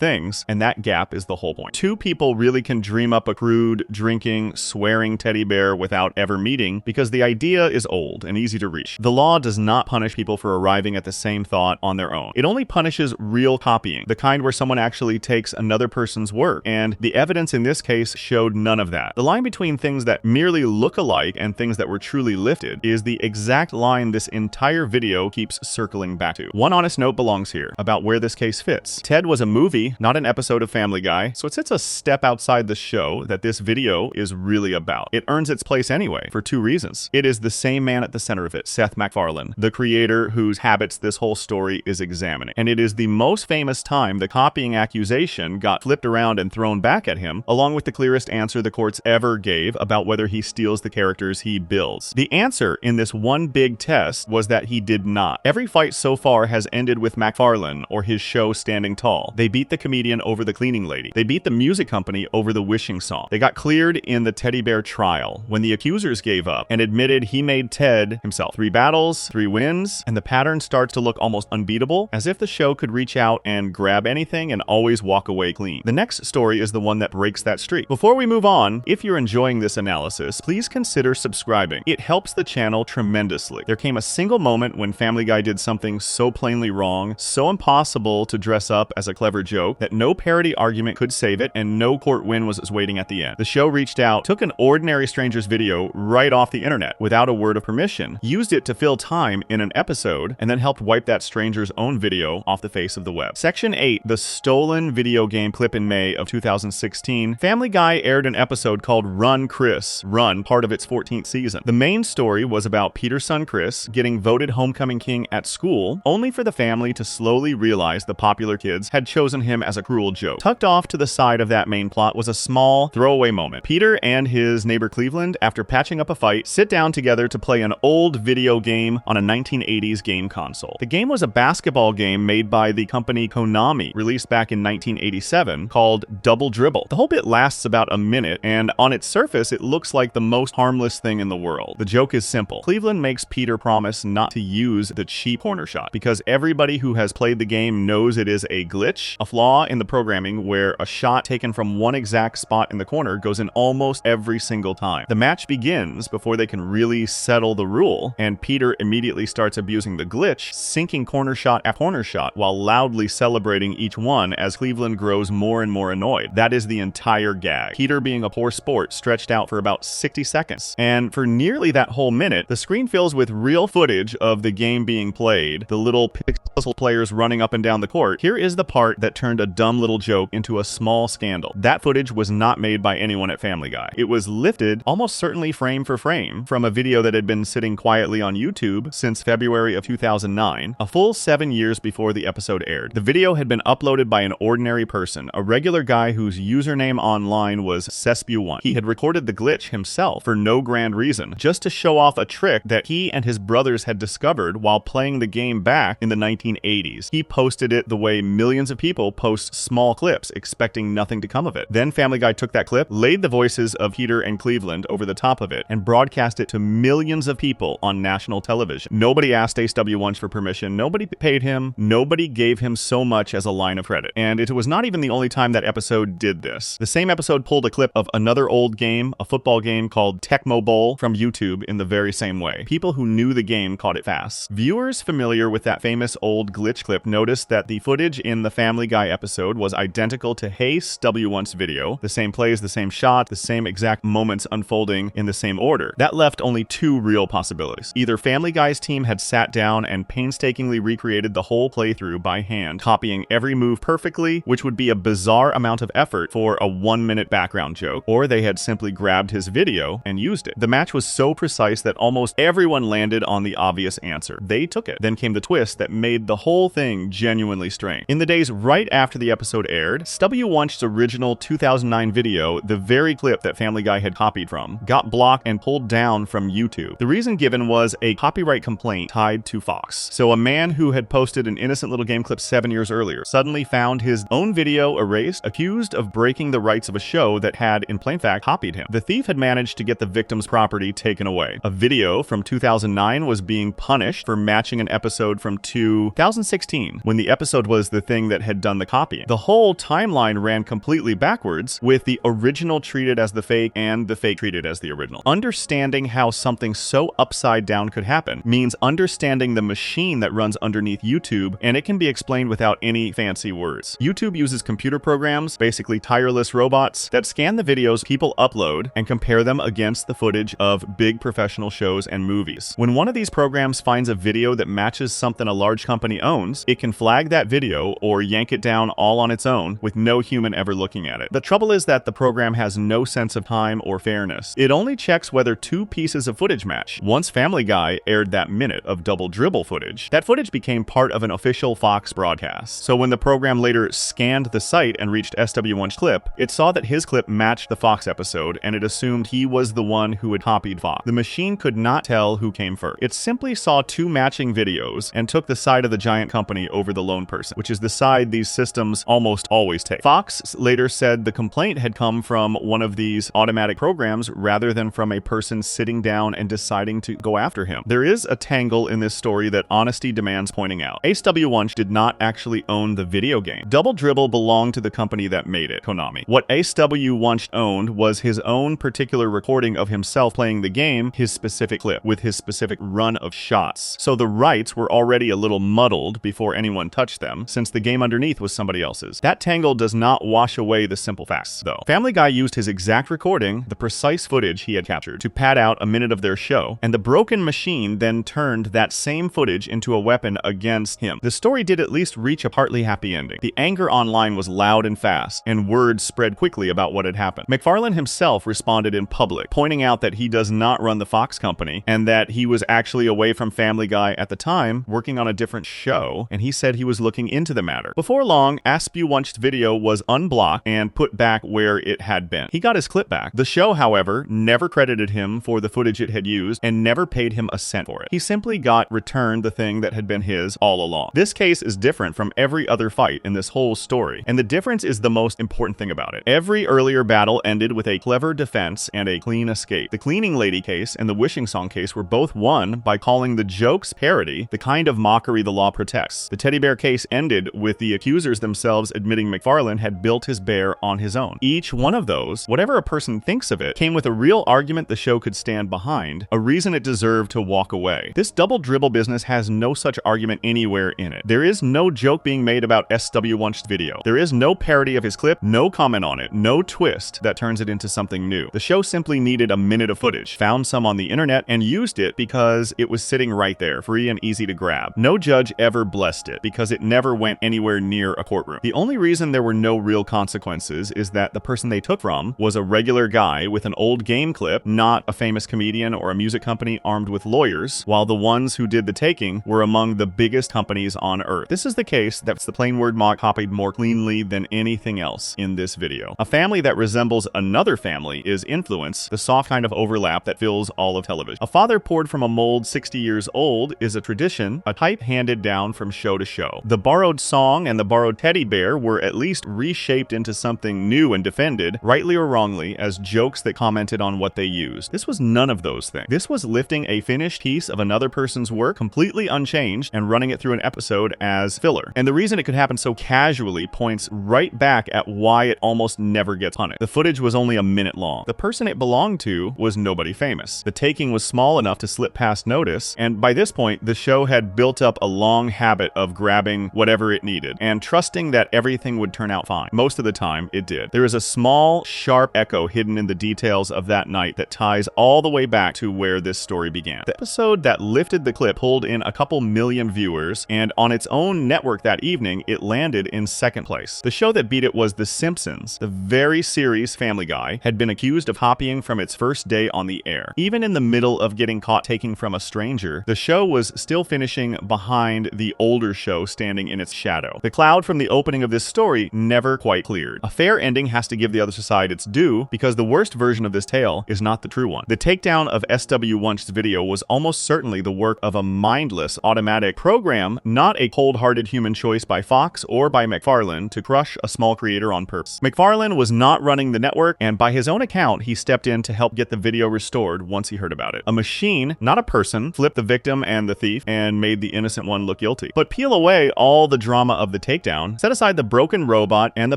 things, and that gap is the whole point. Two people really can dream up a crude, drinking, swearing teddy bear without ever meeting because the idea is old and easy to reach. The law does not punish people for arriving at the same thought on their own. It only punishes real copying, the kind where someone actually takes another person's work, and the evidence in this case showed none of that. The line between things that merely look alike and things that were truly lifted is the exact line this entire video keeps circling back to. One honest note belongs here about where this case fits. Ted was a movie, not an episode of Family Guy, so it sits a step outside the show that this video is really about. It earns its place anyway, for two reasons. It is the same man at the center of it, Seth MacFarlane, the creator whose habits this whole story is examining. And it is the most famous time the copying accusation got flipped around and thrown back at him, along with the clearest answer the courts ever gave about whether he steals the characters he builds. The answer in this one big test was that he did not. Every fight so far has ended with MacFarlane or his show standing tall. They beat the comedian over the cleaning lady. They beat the music company over the wishing song. They got cleared in the teddy bear trial when the accusers gave up and admitted he made Ted himself. 3 battles, 3 wins, and the pattern starts to look almost unbeatable, as if the show could reach out and grab anything and always walk away clean. The next story is the one that breaks that streak. Before we move on, if you're enjoying this analysis, please consider subscribing. It helps the channel tremendously. There came a single moment when Family Guy did something so plainly wrong, so impossible to dress up as a clever joke, that no parody argument could save it and no court win was waiting at the end. The show reached out, took an ordinary stranger's video right off the internet without a word of permission, used it to fill time in an episode, and then helped wipe that stranger's own video off the face of the web. Section 8, the stolen video game clip. In May of 2016, Family Guy aired an episode called Run Chris, Run, part of its 14th season. The main story was about Peter's son Chris getting voted homecoming king at school, only for the family to slowly realize the popular kids had chosen him as a cruel joke. Tucked off to the side of that main plot was a small throwaway moment. Peter and his neighbor Cleveland, after patching up a fight, sit down together to play an old video game on a 1980s game console. The game was a basketball game made by the company Konami, released back in 1987, called Double Dribble. The whole bit lasts about a minute, and on its surface, it looks like the most harmless thing in the world. The joke is simple. Cleveland makes Peter promise not to use the cheap corner shot, because everybody who has played the game knows it is a glitch, a flaw in the programming where a shot taken from one exact spot in the corner goes in almost every single time. The match begins before they can really settle the rule, and Peter immediately starts abusing the glitch, sinking corner shot after corner shot while loudly celebrating each one as Cleveland grows more and more annoyed. That is the entire gag. Peter being a poor sport stretched out for about 60 seconds. And for nearly that whole minute, the screen fills with real footage of the game being played, the little pixel players running up and down the court. Here is the part that turned a dumb little joke into a small scandal. That footage was not made by anyone at Family Guy. It was lifted, almost certainly frame for frame, from a video that had been sitting quietly on YouTube since February of 2009, a full 7 years before the episode aired. The video had been uploaded by an ordinary person, a regular guy whose username online was Cespew1. He had recorded the glitch himself for no grand reason, just to show off a trick that he and his brothers had discovered while playing the game back in the 1980s. He posted it the way millions of people post small clips, expecting nothing to come of it. Then Family Guy took that clip, laid the voices of Peter and Cleveland over the top of it, and broadcast it to millions of people on national television. Nobody asked Ace W1 for permission, nobody paid him, nobody gave him so much as a line of credit. And it was not even the only time that episode did this. The same episode pulled a clip of another old game, a football game called Tecmo Bowl, from YouTube in the very same way. People who knew the game caught it fast. Viewers familiar with that famous old glitch clip noticed that the footage in the Family Guy episode was identical to Ace W1's video, the same plays, the same shot, the same exact moments unfolding in the same order. That left only two real possibilities. Either Family Guy's team had sat down and painstakingly recreated the whole playthrough by hand, copying every move perfectly, which would be a bizarre amount of effort for a 1-minute background joke, or they had simply grabbed his video and used it. The match was so precise that almost everyone landed on the obvious answer. They took it. Then came the twist that made the whole thing genuinely strange. In the days right after the episode aired, Stubby1's original 2009 video, the very clip that Family Guy had copied from, got blocked and pulled down from YouTube. The reason given was a copyright complaint tied to Fox. So a man who had posted an innocent little game clip 7 years earlier suddenly found his own video erased, accused of breaking the rights of of a show that had, in plain fact, copied him. The thief had managed to get the victim's property taken away. A video from 2009 was being punished for matching an episode from 2016, when the episode was the thing that had done the copying. The whole timeline ran completely backwards, with the original treated as the fake and the fake treated as the original. Understanding how something so upside down could happen means understanding the machine that runs underneath YouTube, and it can be explained without any fancy words. YouTube uses computer programs, basically tireless robots, that scan the videos people upload and compare them against the footage of big professional shows and movies. When one of these programs finds a video that matches something a large company owns, it can flag that video or yank it down all on its own with no human ever looking at it. The trouble is that the program has no sense of time or fairness. It only checks whether two pieces of footage match. Once Family Guy aired that minute of double dribble footage, that footage became part of an official Fox broadcast. So when the program later scanned the site and reached SW1's clip, it saw that his clip matched the Fox episode, and it assumed he was the one who had copied Fox. The machine could not tell who came first. It simply saw two matching videos and took the side of the giant company over the lone person, which is the side these systems almost always take. Fox later said the complaint had come from one of these automatic programs rather than from a person sitting down and deciding to go after him. There is a tangle in this story that honesty demands pointing out. Ace W. Wunsch did not actually own the video game. Double Dribble belonged to the company that made it, Konami. What Ace W. Wunsch owned was his own particular recording of himself playing the game, his specific clip, with his specific run of shots. So the rights were already a little muddled before anyone touched them, since the game underneath was somebody else's. That tangle does not wash away the simple facts, though. Family Guy used his exact recording, the precise footage he had captured, to pad out a minute of their show, and the broken machine then turned that same footage into a weapon against him. The story did at least reach a partly happy ending. The anger online was loud and fast, and word spread quickly about what had happened. McFarlane himself responded in public, pointing out that he does not run the Fox company, and that he was actually away from Family Guy at the time, working on a different show, and he said he was looking into the matter. Before long, Askew Wunsch's video was unblocked and put back where it had been. He got his clip back. The show, however, never credited him for the footage it had used and never paid him a cent for it. He simply got returned the thing that had been his all along. This case is different from every other fight in this whole story, and the difference is the most important thing about it. Every earlier battle ended with a clever defense and a clean escape. The Cleaning Lady case and the Wishing Song case were both won by calling the jokes parody the kind of mockery the law protects. The Teddy Bear case ended with the accusers themselves admitting McFarlane had built his bear on his own. Each one of those, whatever a person thinks of it, came with a real argument the show could stand behind, a reason it deserved to walk away. This Double Dribble business has no such argument anywhere in it. There is no joke being made about SW Wunsch's video. There is no parody of his clip, no comment on it, no twist that turns it into something new. The show simply needed a minute of footage, found some on the internet, and used it because it was sitting right there, free and easy to grab. No judge ever blessed it, because it never went anywhere near a courtroom. The only reason there were no real consequences is that the person they took from was a regular guy with an old game clip, not a famous comedian or a music company armed with lawyers, while the ones who did the taking were among the biggest companies on earth. This is the case that's the plain word mock copied more cleanly than anything else in this video. A family that resembles another family is Influence, the soft kind of overlap that fills all of television. A father poured from a mold 60 years old is a tradition, a type handed down from show to show. The borrowed song and the borrowed teddy bear were at least reshaped into something new and defended, rightly or wrongly, as jokes that commented on what they used. This was none of those things. This was lifting a finished piece of another person's work, completely unchanged, and running it through an episode as filler. And the reason it could happen so casually points right back at why it almost never gets punished. The footage was only a minute long. The person it belonged to was nobody famous. The taking was small enough to slip past notice, and by this point, the show had built up a long habit of grabbing whatever it needed and trusting that everything would turn out fine. Most of the time, it did. There is a small, sharp echo hidden in the details of that night that ties all the way back to where this story began. The episode that lifted the clip pulled in a couple million viewers, and on its own network that evening, it landed in second place. The show that beat it was The Simpsons. The very series Family Guy had been accused of copying from its first day on the air. Even in the middle of getting caught taking from a stranger, the show was still finishing behind the older show standing in its shadow. The cloud from the opening of this story never quite cleared. A fair ending has to give the other side its due, because the worst version of this tale is not the true one. The takedown of SW Wunsch's video was almost certainly the work of a mindless, automatic program, not a cold-hearted human choice by Fox or by McFarlane to crush a small creator on purpose. McFarlane Carlin was not running the network, and by his own account, he stepped in to help get the video restored once he heard about it. A machine, not a person, flipped the victim and the thief and made the innocent one look guilty. But peel away all the drama of the takedown, set aside the broken robot and the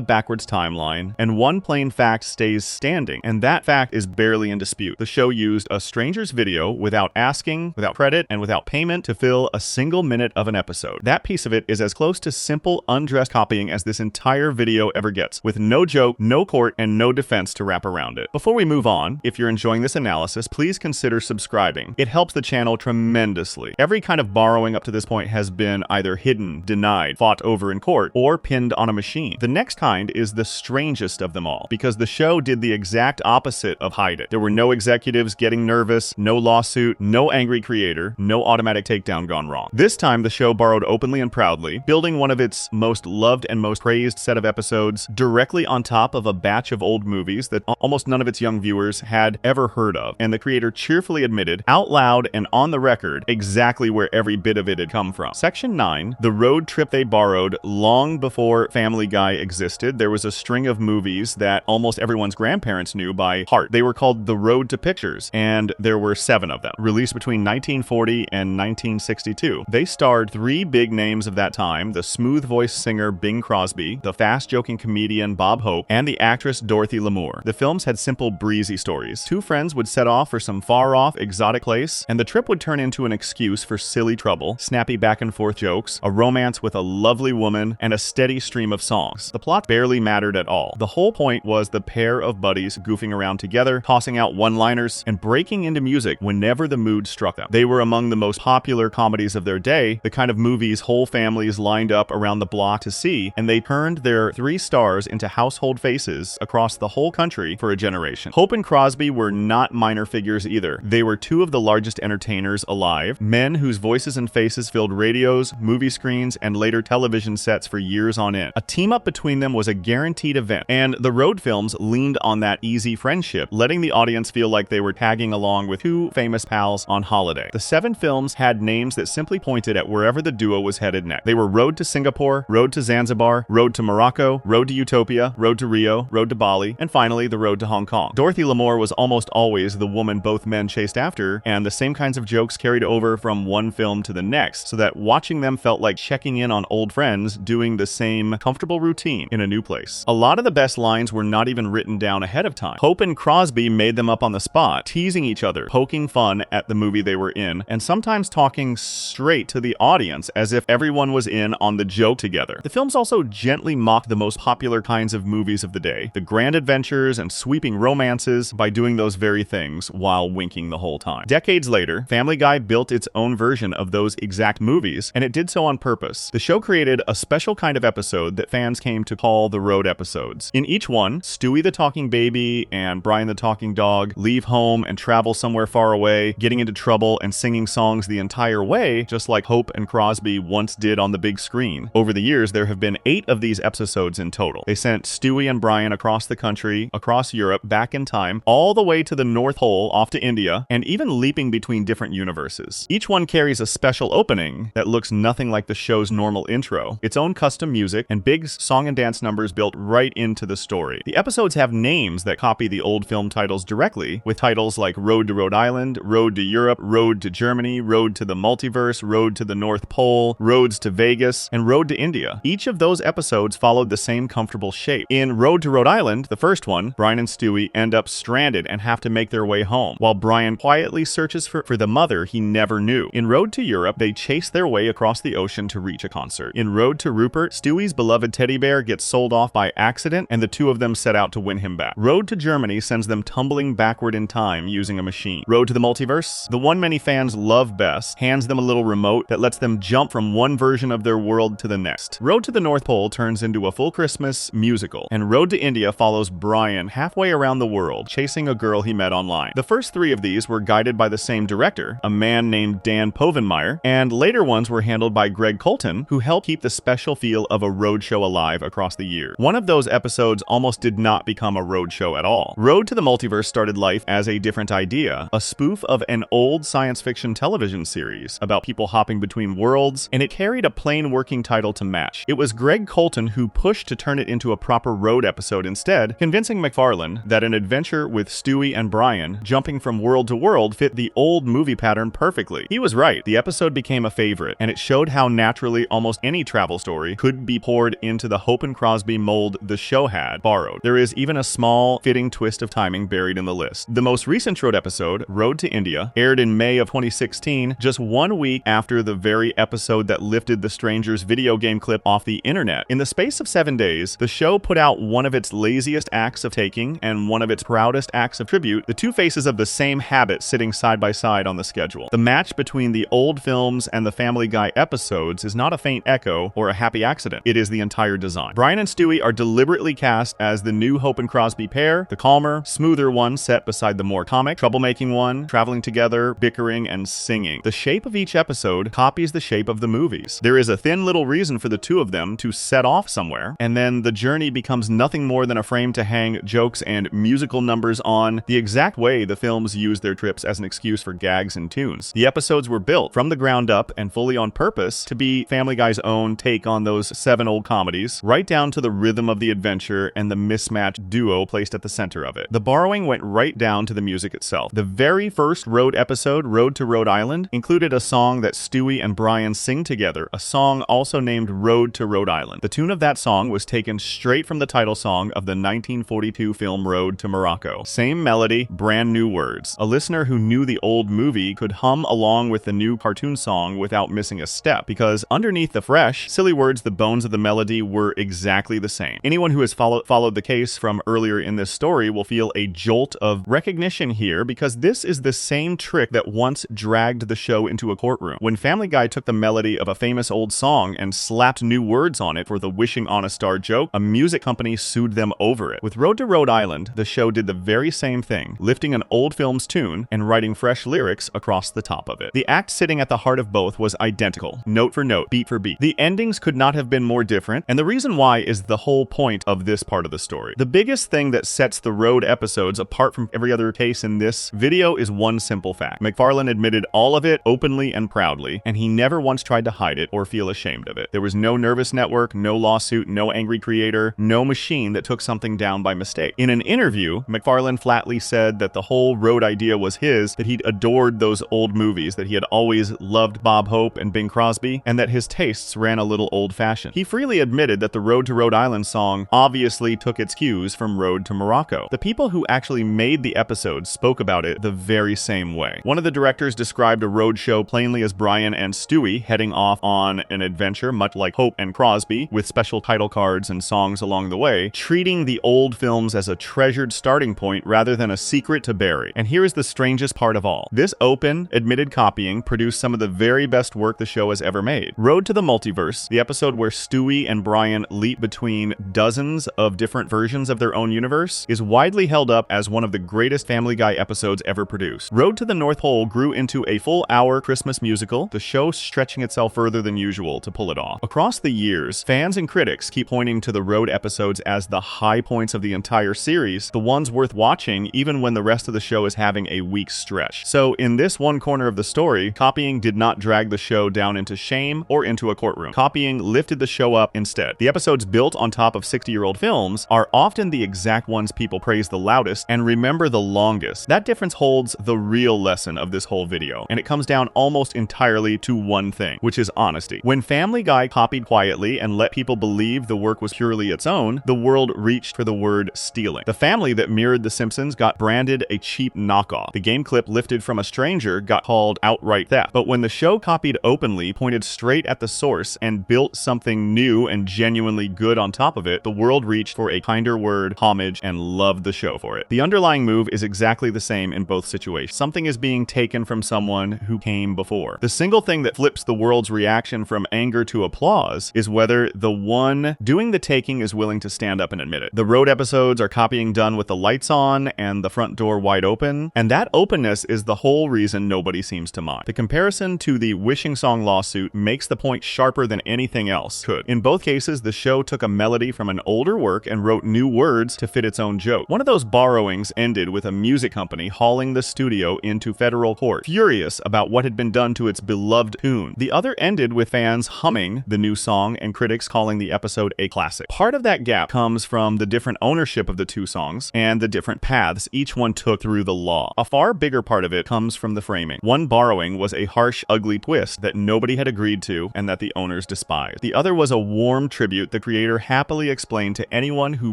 backwards timeline, and one plain fact stays standing, and that fact is barely in dispute. The show used a stranger's video without asking, without credit, and without payment to fill a single minute of an episode. That piece of it is as close to simple, undressed copying as this entire video ever gets, with no joke, no court, and no defense to wrap around it. Before we move on, if you're enjoying this analysis, please consider subscribing. It helps the channel tremendously. Every kind of borrowing up to this point has been either hidden, denied, fought over in court, or pinned on a machine. The next kind is the strangest of them all, because the show did the exact opposite of hide it. There were no executives getting nervous, no lawsuit, no angry creator, no automatic takedown gone wrong. This time, the show borrowed openly and proudly, building one of its most loved and most praised set of episodes directly on top of a batch of old movies that almost none of its young viewers had ever heard of, and the creator cheerfully admitted, out loud and on the record, exactly where every bit of it had come from. Section 9, the road trip they borrowed long before Family Guy existed. There was a string of movies that almost everyone's grandparents knew by heart. They were called The Road to Pictures, and there were 7 of them, released between 1940 and 1962. They starred 3 big names of that time, the smooth-voiced singer Bing Crosby, the fast-joking comedian Bob Hope, and the actress Dorothy Lamour. The films had simple, breezy stories. 2 friends would set off for some far-off, exotic place, and the trip would turn into an excuse for silly trouble, snappy back-and-forth jokes, a romance with a lovely woman, and a steady stream of songs. The plot barely mattered at all. The whole point was the pair of buddies goofing around together, tossing out one-liners, and breaking into music whenever the mood struck them. They were among the most popular comedies of their day, the kind of movies whole families lined up around the block to see, and they turned their 3 stars into household faces across the whole country for a generation. Hope and Crosby were not minor figures either. They were 2 of the largest entertainers alive, men whose voices and faces filled radios, movie screens, and later television sets for years on end. A team-up between them was a guaranteed event, and the road films leaned on that easy friendship, letting the audience feel like they were tagging along with 2 famous pals on holiday. The 7 films had names that simply pointed at wherever the duo was headed next. They were Road to Singapore, Road to Zanzibar, Road to Morocco, Road to Utopia, Road to Rio, Road to Bali, and finally the Road to Hong Kong. Dorothy Lamour was almost always the woman both men chased after, and the same kinds of jokes carried over from one film to the next, so that watching them felt like checking in on old friends doing the same comfortable routine in a new place. A lot of the best lines were not even written down ahead of time. Hope and Crosby made them up on the spot, teasing each other, poking fun at the movie they were in, and sometimes talking straight to the audience as if everyone was in on the joke together. The films also gently mocked the most popular kinds of movies of the day, the grand adventures and sweeping romances, by doing those very things while winking the whole time. Decades later, Family Guy built its own version of those exact movies, and it did so on purpose. The show created a special kind of episode that fans came to call the Road episodes. In each one, Stewie the talking baby and Brian the talking dog leave home and travel somewhere far away, getting into trouble and singing songs the entire way, just like Hope and Crosby once did on the big screen. Over the years, there have been 8 of these episodes in total. They sent Stewie and Brian across the country, across Europe, back in time, all the way to the North Pole, off to India, and even leaping between different universes. Each one carries a special opening that looks nothing like the show's normal intro, its own custom music, and big song and dance numbers built right into the story. The episodes have names that copy the old film titles directly, with titles like Road to Rhode Island, Road to Europe, Road to Germany, Road to the Multiverse, Road to the North Pole, Roads to Vegas, and Road to India. Each of those episodes followed the same comfortable shape. In Road to Rhode Island, the first one, Brian and Stewie end up stranded and have to make their way home, while Brian quietly searches for the mother he never knew. In Road to Europe, they chase their way across the ocean to reach a concert. In Road to Rupert, Stewie's beloved teddy bear gets sold off by accident, and the 2 of them set out to win him back. Road to Germany sends them tumbling backward in time using a machine. Road to the Multiverse, the one many fans love best, hands them a little remote that lets them jump from one version of their world to the next. Road to the North Pole turns into a full Christmas musical, and Road to India follows Brian halfway around the world, chasing a girl he met online. The first 3 of these were guided by the same director, a man named Dan Povenmire, and later ones were handled by Greg Colton, who helped keep the special feel of a road show alive across the year. One of those episodes almost did not become a road show at all. Road to the Multiverse started life as a different idea, a spoof of an old science fiction television series about people hopping between worlds, and it carried a plain working title to match. It was Greg Colton who pushed to turn it into a proper road Road episode instead, convincing MacFarlane that an adventure with Stewie and Brian jumping from world to world fit the old movie pattern perfectly. He was right. The episode became a favorite, and it showed how naturally almost any travel story could be poured into the Hope and Crosby mold the show had borrowed. There is even a small, fitting twist of timing buried in the list. The most recent Road episode, Road to India, aired in May of 2016, just 1 week after the very episode that lifted the Strangers video game clip off the internet. In the space of 7 days, the show put out one of its laziest acts of taking and one of its proudest acts of tribute, the two faces of the same habit sitting side by side on the schedule. The match between the old films and the Family Guy episodes is not a faint echo or a happy accident. It is the entire design. Brian and Stewie are deliberately cast as the new Hope and Crosby pair, the calmer, smoother one set beside the more comic, troublemaking one, traveling together, bickering, and singing. The shape of each episode copies the shape of the movies. There is a thin little reason for the two of them to set off somewhere, and then the journey becomes nothing more than a frame to hang jokes and musical numbers on, the exact way the films use their trips as an excuse for gags and tunes. The episodes were built from the ground up and fully on purpose to be Family Guy's own take on those 7 old comedies, right down to the rhythm of the adventure and the mismatched duo placed at the center of it. The borrowing went right down to the music itself. The very first Road episode, Road to Rhode Island, included a song that Stewie and Brian sing together, a song also named Road to Rhode Island. The tune of that song was taken straight from the title song of the 1942 film Road to Morocco. Same melody, brand new words. A listener who knew the old movie could hum along with the new cartoon song without missing a step, because underneath the fresh, silly words, the bones of the melody were exactly the same. Anyone who has followed the case from earlier in this story will feel a jolt of recognition here, because this is the same trick that once dragged the show into a courtroom. When Family Guy took the melody of a famous old song and slapped new words on it for the wishing on a star joke, a music company sued them over it. With Road to Rhode Island, the show did the very same thing, lifting an old film's tune and writing fresh lyrics across the top of it. The act sitting at the heart of both was identical, note for note, beat for beat. The endings could not have been more different, and the reason why is the whole point of this part of the story. The biggest thing that sets the Road episodes apart from every other case in this video is one simple fact. MacFarlane admitted all of it openly and proudly, and he never once tried to hide it or feel ashamed of it. There was no nervous network, no lawsuit, no angry creator, no machine that took something down by mistake. In an interview, MacFarlane flatly said that the whole Road idea was his, that he'd adored those old movies, that he had always loved Bob Hope and Bing Crosby, and that his tastes ran a little old-fashioned. He freely admitted that the Road to Rhode Island song obviously took its cues from Road to Morocco. The people who actually made the episode spoke about it the very same way. One of the directors described a road show plainly as Brian and Stewie heading off on an adventure much like Hope and Crosby, with special title cards and songs along the way, treating the old films as a treasured starting point rather than a secret to bury. And here is the strangest part of all. This open, admitted copying produced some of the very best work the show has ever made. Road to the Multiverse, the episode where Stewie and Brian leap between dozens of different versions of their own universe, is widely held up as one of the greatest Family Guy episodes ever produced. Road to the North Pole grew into a full-hour Christmas musical, the show stretching itself further than usual to pull it off. Across the years, fans and critics keep pointing to the Road episodes as the high points of the entire series, the ones worth watching even when the rest of the show is having a weak stretch. So in this one corner of the story, copying did not drag the show down into shame or into a courtroom. Copying lifted the show up instead. The episodes built on top of 60-year-old films are often the exact ones people praise the loudest and remember the longest. That difference holds the real lesson of this whole video, and it comes down almost entirely to one thing, which is honesty. When Family Guy copied quietly and let people believe the work was purely its own, the world reached for the word stealing. The family that mirrored The Simpsons got branded a cheap knockoff. The game clip lifted from a stranger got called outright theft. But when the show copied openly, pointed straight at the source, and built something new and genuinely good on top of it, the world reached for a kinder word, homage, and loved the show for it. The underlying move is exactly the same in both situations. Something is being taken from someone who came before. The single thing that flips the world's reaction from anger to applause is whether the one doing the taking is willing to stand up and admit it. The Road episodes are copying done with the lights on and the front door wide open, and that openness is the whole reason nobody seems to mind. The comparison to the Wishing Song lawsuit makes the point sharper than anything else could. In both cases, the show took a melody from an older work and wrote new words to fit its own joke. One of those borrowings ended with a music company hauling the studio into federal court, furious about what had been done to its beloved tune. The other ended with fans humming the new song and critics calling the episode a classic. Part of that gap comes from the different ownership of the two songs and the different paths each one took through the law. A far bigger part of it comes from the framing. One borrowing was a harsh, ugly twist that nobody had agreed to and that the owners despised. The other was a warm tribute the creator happily explained to anyone who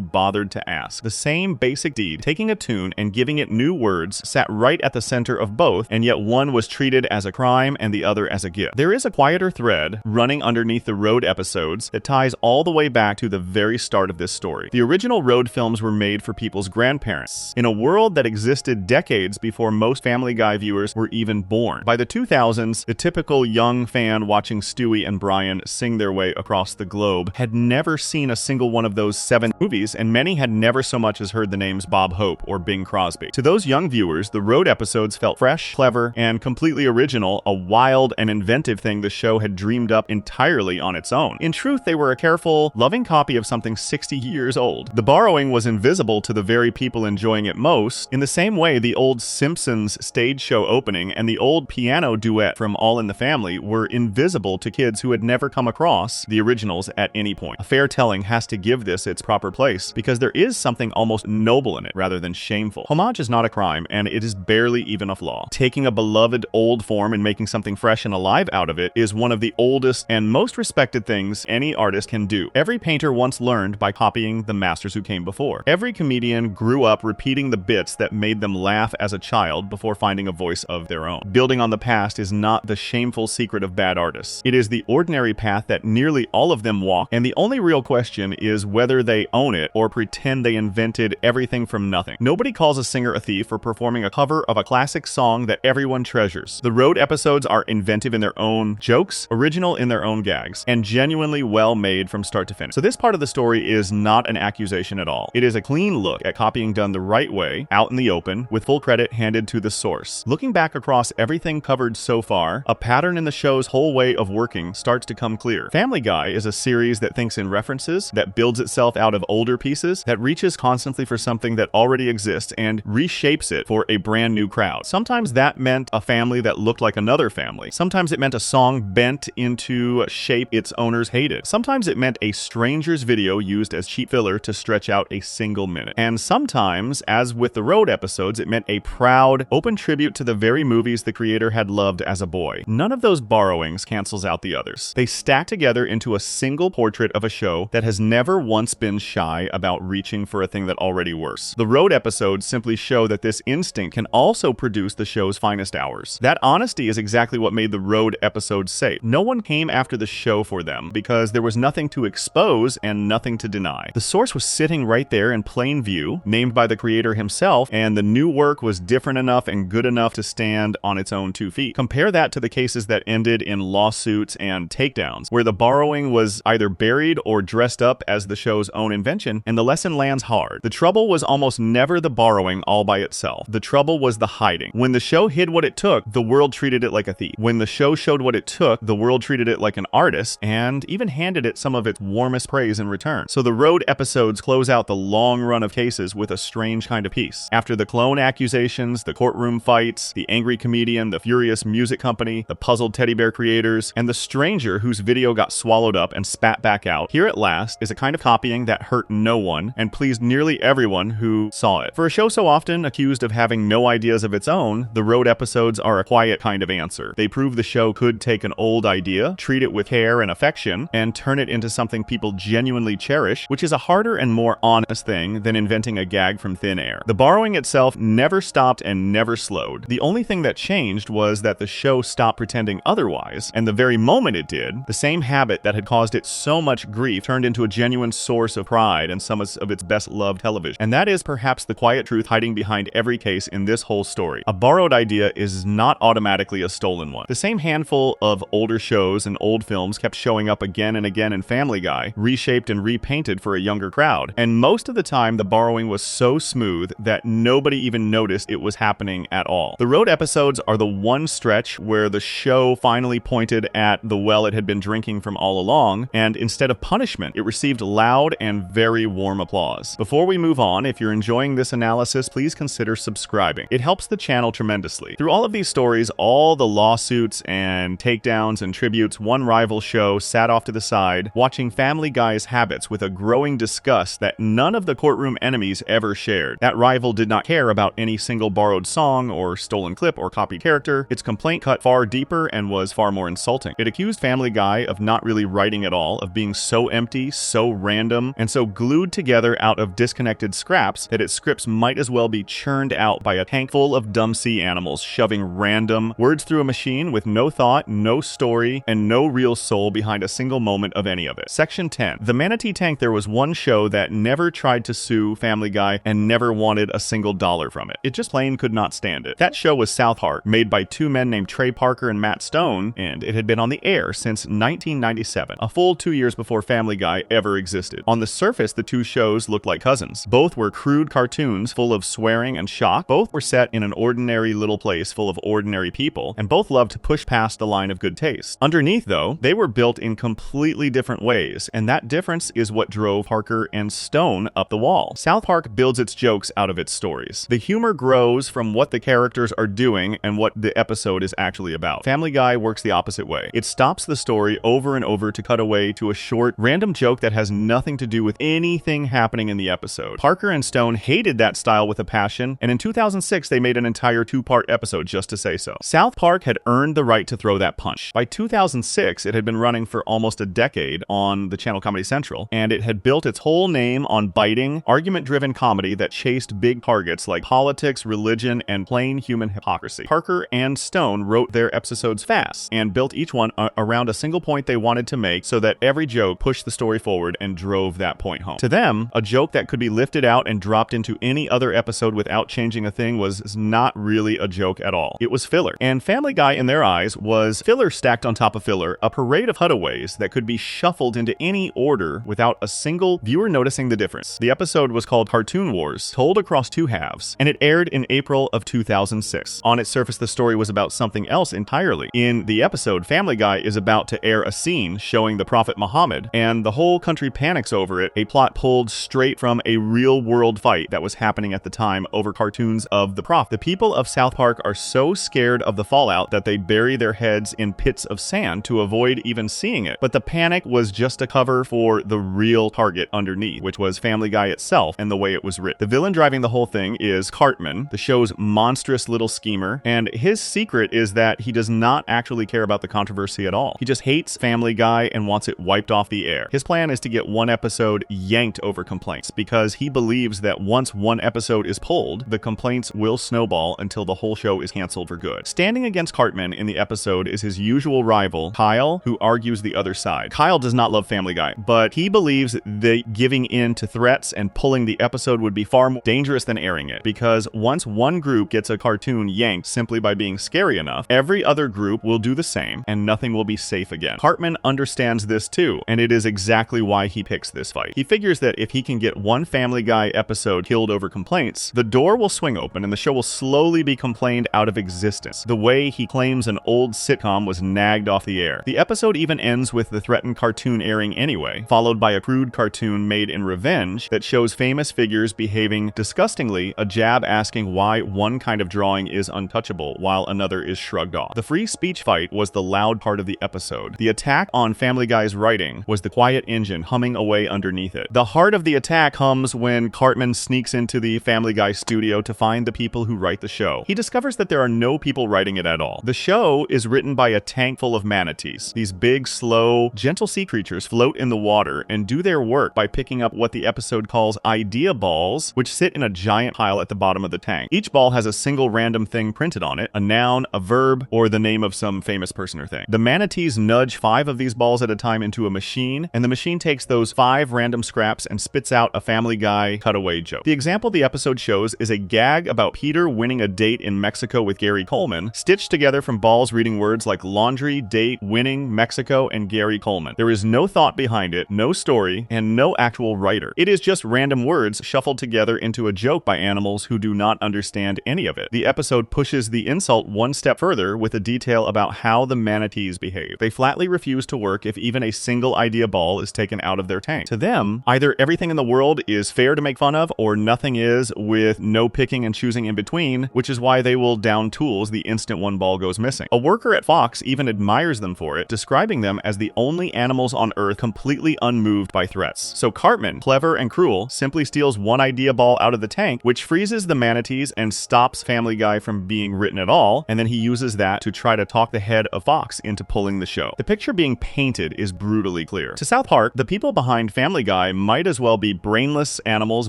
bothered to ask. The same basic deed, taking a tune and giving it new words, sat right at the center of both, and yet one was treated as a crime and the other as a gift. There is a quieter thread running underneath the Road episodes that ties all the way back to the very start of this story. The original Road films were made for people's grandparents, in a world that existed decades before most Family Guy viewers were even born. By the 2000s, the typical young fan watching Stewie and Brian sing their way across the globe had never seen a single one of those 7 movies, and many had never so much as heard the names Bob Hope or Bing Crosby. To those young viewers, the Road episodes felt fresh, clever, and completely original, a wild and inventive thing the show had dreamed up entirely on its own. In truth, they were a careful, loving copy of something 60 years old. The borrowing was invisible to the very people enjoying it most, in the same way the old Simpsons stage show opening and the old piano duet from All in the Family were invisible to kids who had never come across the originals at any point. A fair telling has to give this its proper place, because there is something almost noble in it rather than shameful. Homage is not a crime, and it is barely even a flaw. Taking a beloved old form and making something fresh and alive out of it is one of the oldest and most respected things any artist can do. Every painter once learned by copying the masters who came before. Every comedian grew up repeating the bits that made them laugh as a child before finding a voice of their own. Building on the past is not the shameful secret of bad artists. It is the ordinary path that nearly all of them walk, and the only real question is whether they own it or pretend they invented everything from nothing. Nobody calls a singer a thief for performing a cover of a classic song that everyone treasures. The Road episodes are inventive in their own jokes, original in their own gags, and genuinely well made from start to finish. So this part of the story is not an accusation at all. It is a clean look at copying done the right way, out in the open, with full credit handed to the source. Looking back across everything covered so far, a pattern in the show's whole way of working starts to come clear. Family Guy is a series that thinks in references, that builds itself out of older pieces, that reaches constantly for something that already exists and reshapes it for a brand new crowd. Sometimes that meant a family that looked like another family. Sometimes it meant a song bent into a shape its owners hated. Sometimes it meant a stranger's video used as cheap filler to stretch out a single minute. And sometimes, as with the Road episodes, it meant a proud, open tribute to the very movies the creator had loved as a boy. None of those borrowings cancels out the others. They stack together into a single portrait of a show that has never once been shy about reaching for a thing that already works. The Road episodes simply show that this instinct can also produce the show's finest hours. That honesty is exactly what made the Road episodes safe. No one came after the show for them because there was nothing to expose and nothing to deny. The source was sitting right there in plain view, named by the creator himself, and the new work was different enough and good enough to stand on its own 2 feet. Compare that to the cases that ended in lawsuits and takedowns, where the borrowing was either buried or dressed up as the show's own invention, and the lesson lands hard. The trouble was almost never the borrowing all by itself. The trouble was the hiding. When the show hid what it took, the world treated it like a thief. When the show showed what it took, the world treated it like an artist, and even handed it some of its warmest praise in return. So the Road episodes close out the long run of cases with a strange kind of peace. After the clone accusations, the courtroom fights, the angry comedian, the furious music company, the puzzled teddy bear creators, and the stranger whose video got swallowed up and spat back out, here at last is a kind of copying that hurt no one and pleased nearly everyone who saw it. For a show so often accused of having no ideas of its own, the Road episodes are a quiet kind of answer. They prove the show could take an old idea, treat it with care and affection, and turn it into something people genuinely cherish, which is a harder and more honest thing than inventing a gag from thin air. The borrowing itself never stopped and never slowed. The only thing that changed was that the show stopped pretending otherwise, and the very moment it did, the same habit that had caused it so much grief turned into a genuine source of pride and some of its best-loved television. And that is perhaps the quiet truth hiding behind every case in this whole story. A borrowed idea is not automatically a stolen one. The same handful of older shows and old films kept showing up again and again in Family Guy, reshaped and repainted for a younger crowd. And most of the time, the borrowing was so smooth that nobody even noticed it was happening at all. The Road episodes are the one stretch where the show finally pointed at the well it had been drinking from all along, and instead of punishment, it received loud and very warm applause. Before we move on, if you're enjoying this analysis, please consider subscribing. It helps the channel tremendously. Through all of these stories, all the lawsuits and takedowns and tributes, one rival show sat off to the side, watching Family Guy's habits with a growing disgust that none of the courtroom enemies ever shared. That rival did not care about any single borrowed song or stolen clip or copied character. Its complaint cut far deeper and was far more insulting. It accused Family Guy of not really writing at all, of being so empty, so random, and so glued together out of disconnected scraps that its scripts might as well be churned out by a tank full of dumb sea animals shoving random words through a machine with no thought, no story, and no real soul behind a single moment of any of it. Section 10. The Manatee Tank. There was one show that never tried to sue Family Guy and never wanted a single dollar from it. It just plain could not stand it. That show was South Park, made by two men named Trey Parker and Matt Stone, and it had been on the air since 1997, a full 2 years before Family Guy ever existed. On the surface, the two shows looked like cousins. Both were crude cartoons full of swearing and shock. Both were set in an ordinary little place full of ordinary people, and both loved to push past the line of good taste. Underneath, though, they were built in completely different ways, and that difference is what drove Parker and Stone up the wall. South Park builds its jokes out of its stories. The humor grows from what the characters are doing and what the episode is actually about. Family Guy works the opposite way. It stops the story over and over to cut away to a short, random joke that has nothing to do with anything happening in the episode. Parker and Stone hated that style with a passion, and in 2006 they made an entire two-part episode just to say so. South Park had earned the right to throw that punch. By 2006, it had been running for almost a decade on the channel Comedy Central, and it had built its whole name on biting, argument-driven comedy that chased big targets like politics, religion, and plain human hypocrisy. Parker and Stone wrote their episodes fast and built each one around a single point they wanted to make so that every joke pushed the story forward and drove that point home. To them, a joke that could be lifted out and dropped into any other episode without changing a thing was not really a joke at all. It was filler. And Family Guy, in their eyes, was filler stacked on top of filler, a parade of cutaways that could be shuffled into any order without a single viewer noticing the difference. The episode was called Cartoon Wars, told across two halves, and it aired in April of 2006. On its surface, the story was about something else entirely. In the episode, Family Guy is about to air a scene showing the Prophet Muhammad, and the whole country panics over it, a plot pulled straight from a real-world fight that was happening at the time over cartoons of the Prophet. The people of South Park are so scared of the fallout that they bury their heads in pits of sand to avoid even seeing it. But the panic was just a cover for the real target underneath, which was Family Guy itself and the way it was written. The villain driving the whole thing is Cartman, the show's monstrous little schemer, and his secret is that he does not actually care about the controversy at all. He just hates Family Guy and wants it wiped off the air. His plan is to get one episode yanked over complaints because he believes that once one episode is pulled, the complaints will snowball until the whole show is canceled for good. Standing against Cartman in the episode is his usual rival, Kyle, who argues the other side. Kyle does not love Family Guy, but he believes that giving in to threats and pulling the episode would be far more dangerous than airing it, because once one group gets a cartoon yanked simply by being scary enough, every other group will do the same, and nothing will be safe again. Cartman understands this too, and it is exactly why he picks this fight. He figures that if he can get one Family Guy episode killed over complaints, the door will swing open and the show will slowly be complained out of existence, the way he claims an old sitcom was nagged off the air. The episode even ends with the threatened cartoon airing anyway, followed by a crude cartoon made in revenge that shows famous figures behaving disgustingly, a jab asking why one kind of drawing is untouchable while another is shrugged off. The free speech fight was the loud part of the episode. The attack on Family Guy's writing was the quiet engine humming away underneath it. The heart of the attack comes when Cartman sneaks into the Family Guy studio to find the people who write the show. He discovers that there are no people writing it at all. The show is written by a tank full of manatees. These big, slow, gentle sea creatures float in the water and do their work by picking up what the episode calls idea balls, which sit in a giant pile at the bottom of the tank. Each ball has a single random thing printed on it, a noun, a verb, or the name of some famous person or thing. The manatees nudge 5 of these balls at a time into a machine, and the machine takes those 5 random scraps and spits out a Family Guy cutaway joke. The example the episode shows is a gag about Peter winning a date in Mexico with Gary Coleman, stitched together from balls reading words like laundry, date, winning, Mexico, and Gary Coleman. There is no thought behind it, no story, and no actual writer. It is just random words shuffled together into a joke by animals who do not understand any of it. The episode pushes the insult one step further with a detail about how the manatees behave. They flatly refuse to work if even a single idea ball is taken out of their tank. To them, either everything in the world is fair to make fun of, or nothing is, with no picking and choosing in between, which is why they will down tools the instant one ball goes missing. A worker at Fox even admires them for it, describing them as the only animals on Earth completely unmoved by threats. So Cartman, clever and cruel, simply steals one idea ball out of the tank, which freezes the manatees and stops Family Guy from being written at all, and then he uses that to try to talk the head of Fox into pulling the show. The picture being painted is brutally clear. To South Park, the people behind Family Guy might as well be brainless animals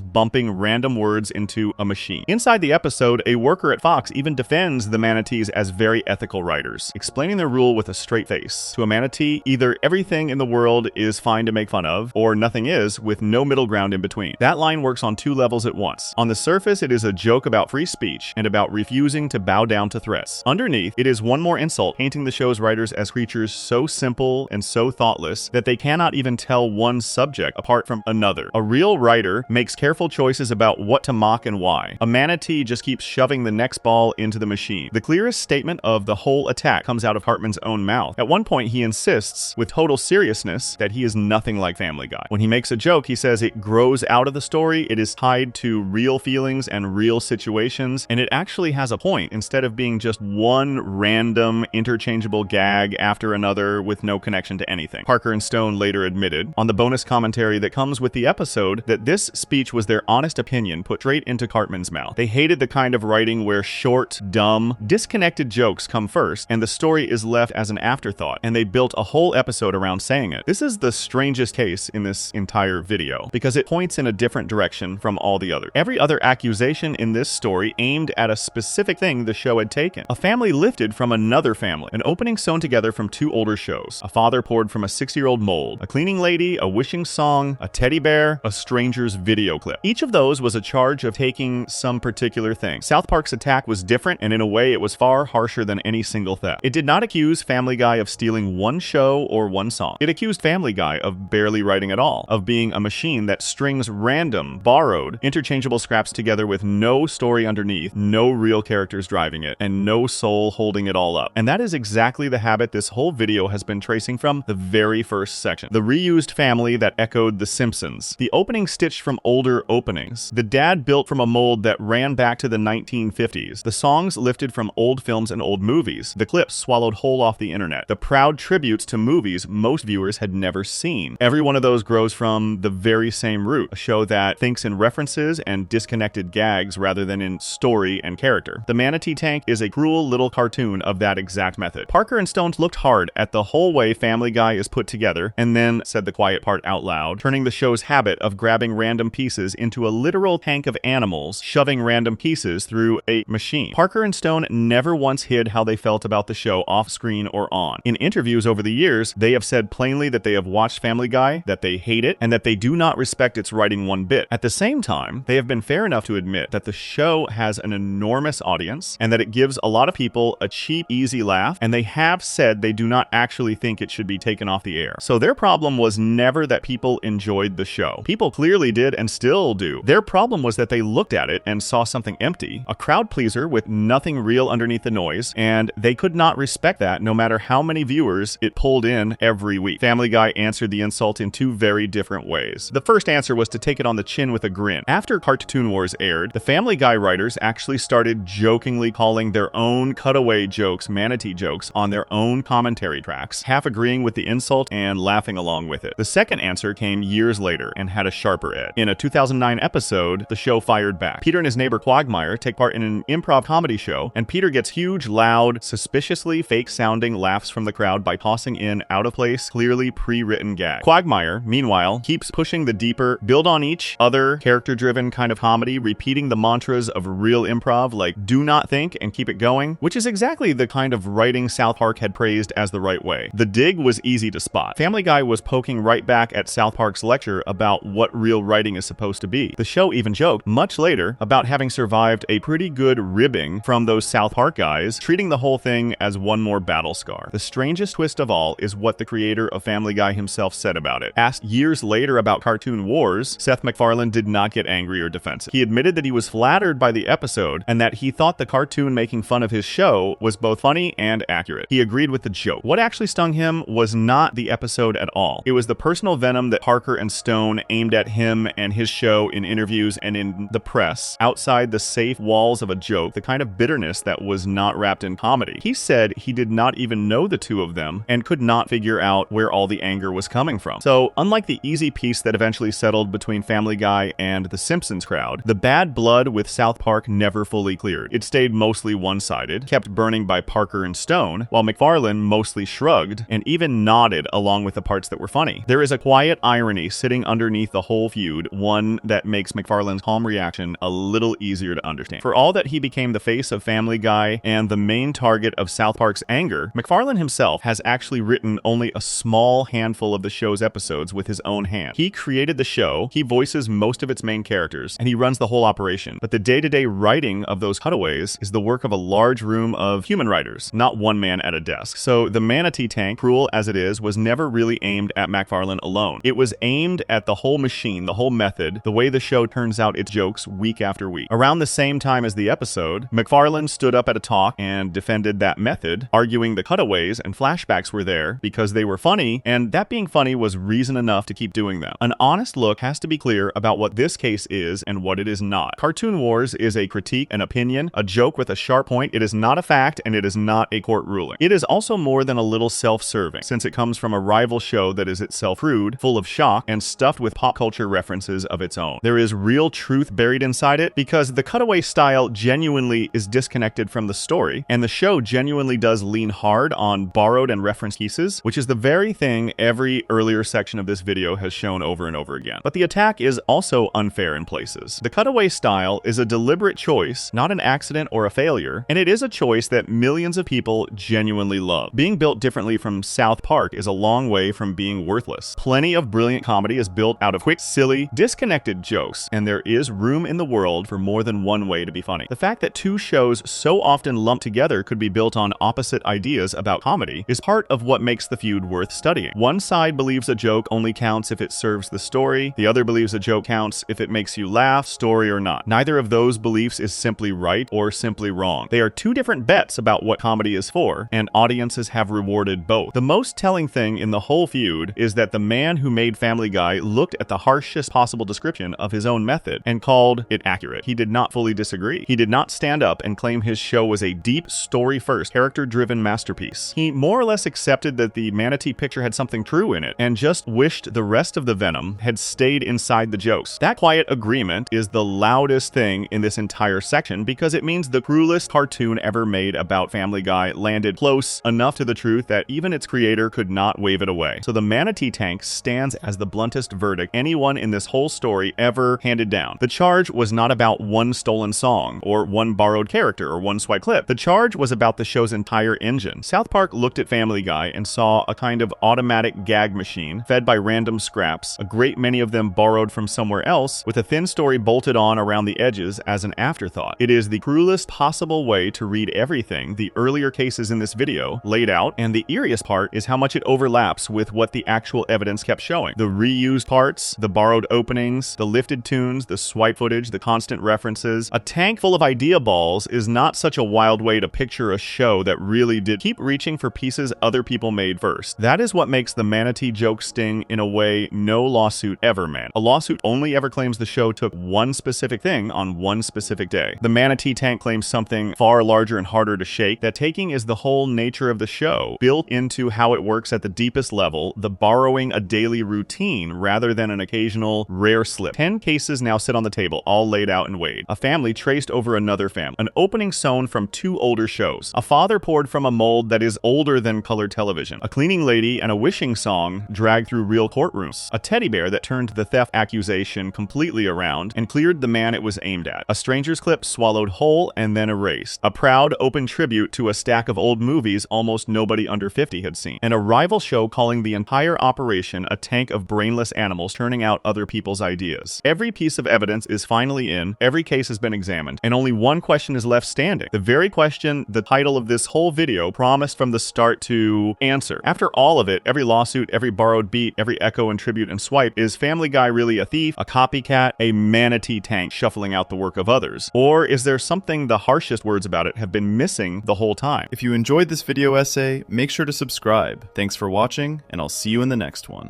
bumping random words into a machine. Inside the episode, a worker at Fox even defends the manatees as very ethical writers, explaining their rule with a straight face. To a manatee, either everything in the world is fine to make fun of, or nothing is, with no middle ground in between. That line works on two levels at once. On the surface, it is a joke about free speech and about refusing to bow down to threats. Underneath, it is one more insult, painting the show's writers as creatures so simple and so thoughtless that they cannot even tell one subject apart from another. A real writer makes careful choices about what to mock and why. A manatee just keeps shoving the next ball into the machine. The clearest statement of the whole attack comes out of Cartman's own mouth. At one point, he insists, with total seriousness, that he is nothing like Family Guy. When he makes a joke, he says it grows out of the story, it is tied to real feelings and real situations, and it actually has a point, instead of being just one random, interchangeable gag after another with no connection to anything. Parker and Stone later admitted, on the bonus commentary that comes with the episode, that this speech was their honest opinion put straight into Cartman's mouth. They hated the kind of writing where short, dumb, disconnected jokes come first, and the story is left as an afterthought, and they built a whole episode around saying it. This is the strangest case in this entire video, because it points in a different direction from all the others. Every other accusation in this story aimed at a specific thing the show had taken. A family lifted from another family, an opening sewn together from two older shows, a father poured from a 6-year-old mold, a cleaning lady, a wishing song, a teddy bear, a stranger's video clip. Each of those was a charge of taking some particular thing. South Park's attack was different, and in a way it was far harsher than any single theft. It did not accuse Family Guy of stealing one show or one song. It accused Family Guy of barely writing at all, of being a machine that strings random, borrowed, interchangeable scraps together with no story underneath, no real characters driving it, and no soul holding it all up. And that is exactly the habit this whole video has been tracing from the very first section. The reused family that echoed The Simpsons. The opening stitched from older openings. The dad built from a mold that ran back to the 1950s. The songs lifted from old films and old movies. The clips swallowed whole off the internet. The proud tributes to movies most viewers had never seen. Every one of those grows from the very same root, a show that thinks in references and disconnected gags rather than in story and character. The Manatee Tank is a cruel little cartoon of that exact method. Parker and Stone looked hard at the whole way Family Guy is put together, and then said the quiet part out loud, turning the show's habit of grabbing random pieces into a literal tank of animals, shoving random pieces through a machine. Parker and Stone never once hid how they felt about the show off-screen or on. In interviews over the years, they have said plainly that they have watched Family Guy, that they hate it, and that they do not respect its writing one bit. At the same time, they have been fair enough to admit that the show has an enormous audience, and that it gives a lot of people a cheap, easy laugh, and they have said they do not actually think it should be taken off the air. So their problem was never that people enjoyed the show. People clearly did and still do. Their problem was that they looked at it and saw something empty, a crowd pleaser with nothing real underneath the noise, and they could not respect that no matter how many viewers it pulled in every week. Family Guy answered the insult in two very different ways. The first answer was to take it on the chin with a grin. After Cartoon Wars aired, the Family Guy writers actually started jokingly calling their own cutaway jokes manatee jokes on their own commentary tracks, half agreeing with the insult and laughing along with it. The second answer came years later and had a sharper edge. In a 2009 episode, the show fired back. Peter and his neighbor Quagmire take part in an improv comedy show, and Peter gets huge, loud, suspiciously fake-sounding laughs from the crowd by tossing in out-of-place, clearly pre-written gags. Quagmire, meanwhile, keeps pushing the deeper, build on each other, character-driven kind of comedy, repeating the mantras of real improv like do not think and keep it going, which is exactly the kind of writing South Park had praised as the right way. The dig was easy to spot. Family Guy was poking right back at South Park's lecture about what real writing is supposed to be. The show even joked, much later, about having survived a pretty good ribbing from those South Park guys, treating the whole thing as one more battle scar. The strangest twist of all is what the creator of Family Guy himself said about it. Asked years later about Cartoon Wars, Seth MacFarlane did not get angry or defensive. He admitted that he was flattered by the episode and that he thought the cartoon making fun of his show was both funny and accurate. He agreed with the joke. What actually stung him was not the episode at all. It was the personal venom that Parker and Stone aimed at him and his show in interviews and in the press, outside the safe walls of a joke, the kind of bitterness that was not wrapped in comedy. He said he did not even know the two of them and could not figure out where all the anger was coming from. So, unlike Unlike the easy peace that eventually settled between Family Guy and the Simpsons crowd, the bad blood with South Park never fully cleared. It stayed mostly one-sided, kept burning by Parker and Stone, while MacFarlane mostly shrugged and even nodded along with the parts that were funny. There is a quiet irony sitting underneath the whole feud, one that makes MacFarlane's calm reaction a little easier to understand. For all that he became the face of Family Guy and the main target of South Park's anger, MacFarlane himself has actually written only a small handful of the show's episodes with his own hand. He created the show, he voices most of its main characters, and he runs the whole operation. But the day-to-day writing of those cutaways is the work of a large room of human writers, not one man at a desk. So the Manatee Tank, cruel as it is, was never really aimed at MacFarlane alone. It was aimed at the whole machine, the whole method, the way the show turns out its jokes week after week. Around the same time as the episode, MacFarlane stood up at a talk and defended that method, arguing the cutaways and flashbacks were there because they were funny, and that being funny was reason enough to keep doing them. An honest look has to be clear about what this case is and what it is not. Cartoon Wars is a critique, an opinion, a joke with a sharp point. It is not a fact, and it is not a court ruling. It is also more than a little self-serving, since it comes from a rival show that is itself rude, full of shock, and stuffed with pop culture references of its own. There is real truth buried inside it, because the cutaway style genuinely is disconnected from the story, and the show genuinely does lean hard on borrowed and referenced pieces, which is the very thing every earlier section of this video has shown over and over again. But the attack is also unfair in places. The cutaway style is a deliberate choice, not an accident or a failure, and it is a choice that millions of people genuinely love. Being built differently from South Park is a long way from being worthless. Plenty of brilliant comedy is built out of quick, silly, disconnected jokes, and there is room in the world for more than one way to be funny. The fact that two shows so often lumped together could be built on opposite ideas about comedy is part of what makes the feud worth studying. One side believes a joke only counts if it serves the story, the other believes a joke counts if it makes you laugh, story or not. Neither of those beliefs is simply right or simply wrong. They are two different bets about what comedy is for, and audiences have rewarded both. The most telling thing in the whole feud is that the man who made Family Guy looked at the harshest possible description of his own method and called it accurate. He did not fully disagree. He did not stand up and claim his show was a deep, story-first, character-driven masterpiece. He more or less accepted that the Manatee picture had something true in it, and just wished the rest of the venom had stayed inside the jokes. That quiet agreement is the loudest thing in this entire section, because it means the cruelest cartoon ever made about Family Guy landed close enough to the truth that even its creator could not wave it away. So the Manatee Tank stands as the bluntest verdict anyone in this whole story ever handed down. The charge was not about one stolen song, or one borrowed character, or one swipe clip. The charge was about the show's entire engine. South Park looked at Family Guy and saw a kind of automatic gag machine fed by random scraps, a great many of them borrowed from somewhere else, with a thin story bolted on around the edges as an afterthought. It is the cruelest possible way to read everything the earlier cases in this video laid out, and the eeriest part is how much it overlaps with what the actual evidence kept showing. The reused parts, the borrowed openings, the lifted tunes, the swipe footage, the constant references. A tank full of idea balls is not such a wild way to picture a show that really did keep reaching for pieces other people made first. That is what makes the Manatee joke sting in a way no lawsuit ever meant. A lawsuit only ever claims the show took one specific thing on one specific day. The Manatee Tank claims something far larger and harder to shake. That taking is the whole nature of the show, built into how it works at the deepest level, the borrowing a daily routine rather than an occasional rare slip. 10 cases now sit on the table, all laid out and weighed. A family traced over another family. An opening sewn from two older shows. A father poured from a mold that is older than color television. A cleaning lady and a wishing song dragged through real courtrooms. A teddy bear that turned the theft accusation completely around and cleared the man it was aimed at. A stranger's clip swallowed whole and then erased. A proud, open tribute to a stack of old movies almost nobody under 50 had seen. And a rival show calling the entire operation a tank of brainless animals turning out other people's ideas. Every piece of evidence is finally in, every case has been examined, and only one question is left standing. The very question the title of this whole video promised from the start to answer. After all of it, every lawsuit, every borrowed beat, every echo and tribute and swipe, is Family Guy really a thief, a copycat, a Manatee Tank shuffling out the work of others? Or is there something the harshest words about it have been missing the whole time? If you enjoyed this video essay, make sure to subscribe. Thanks for watching, and I'll see you in the next one.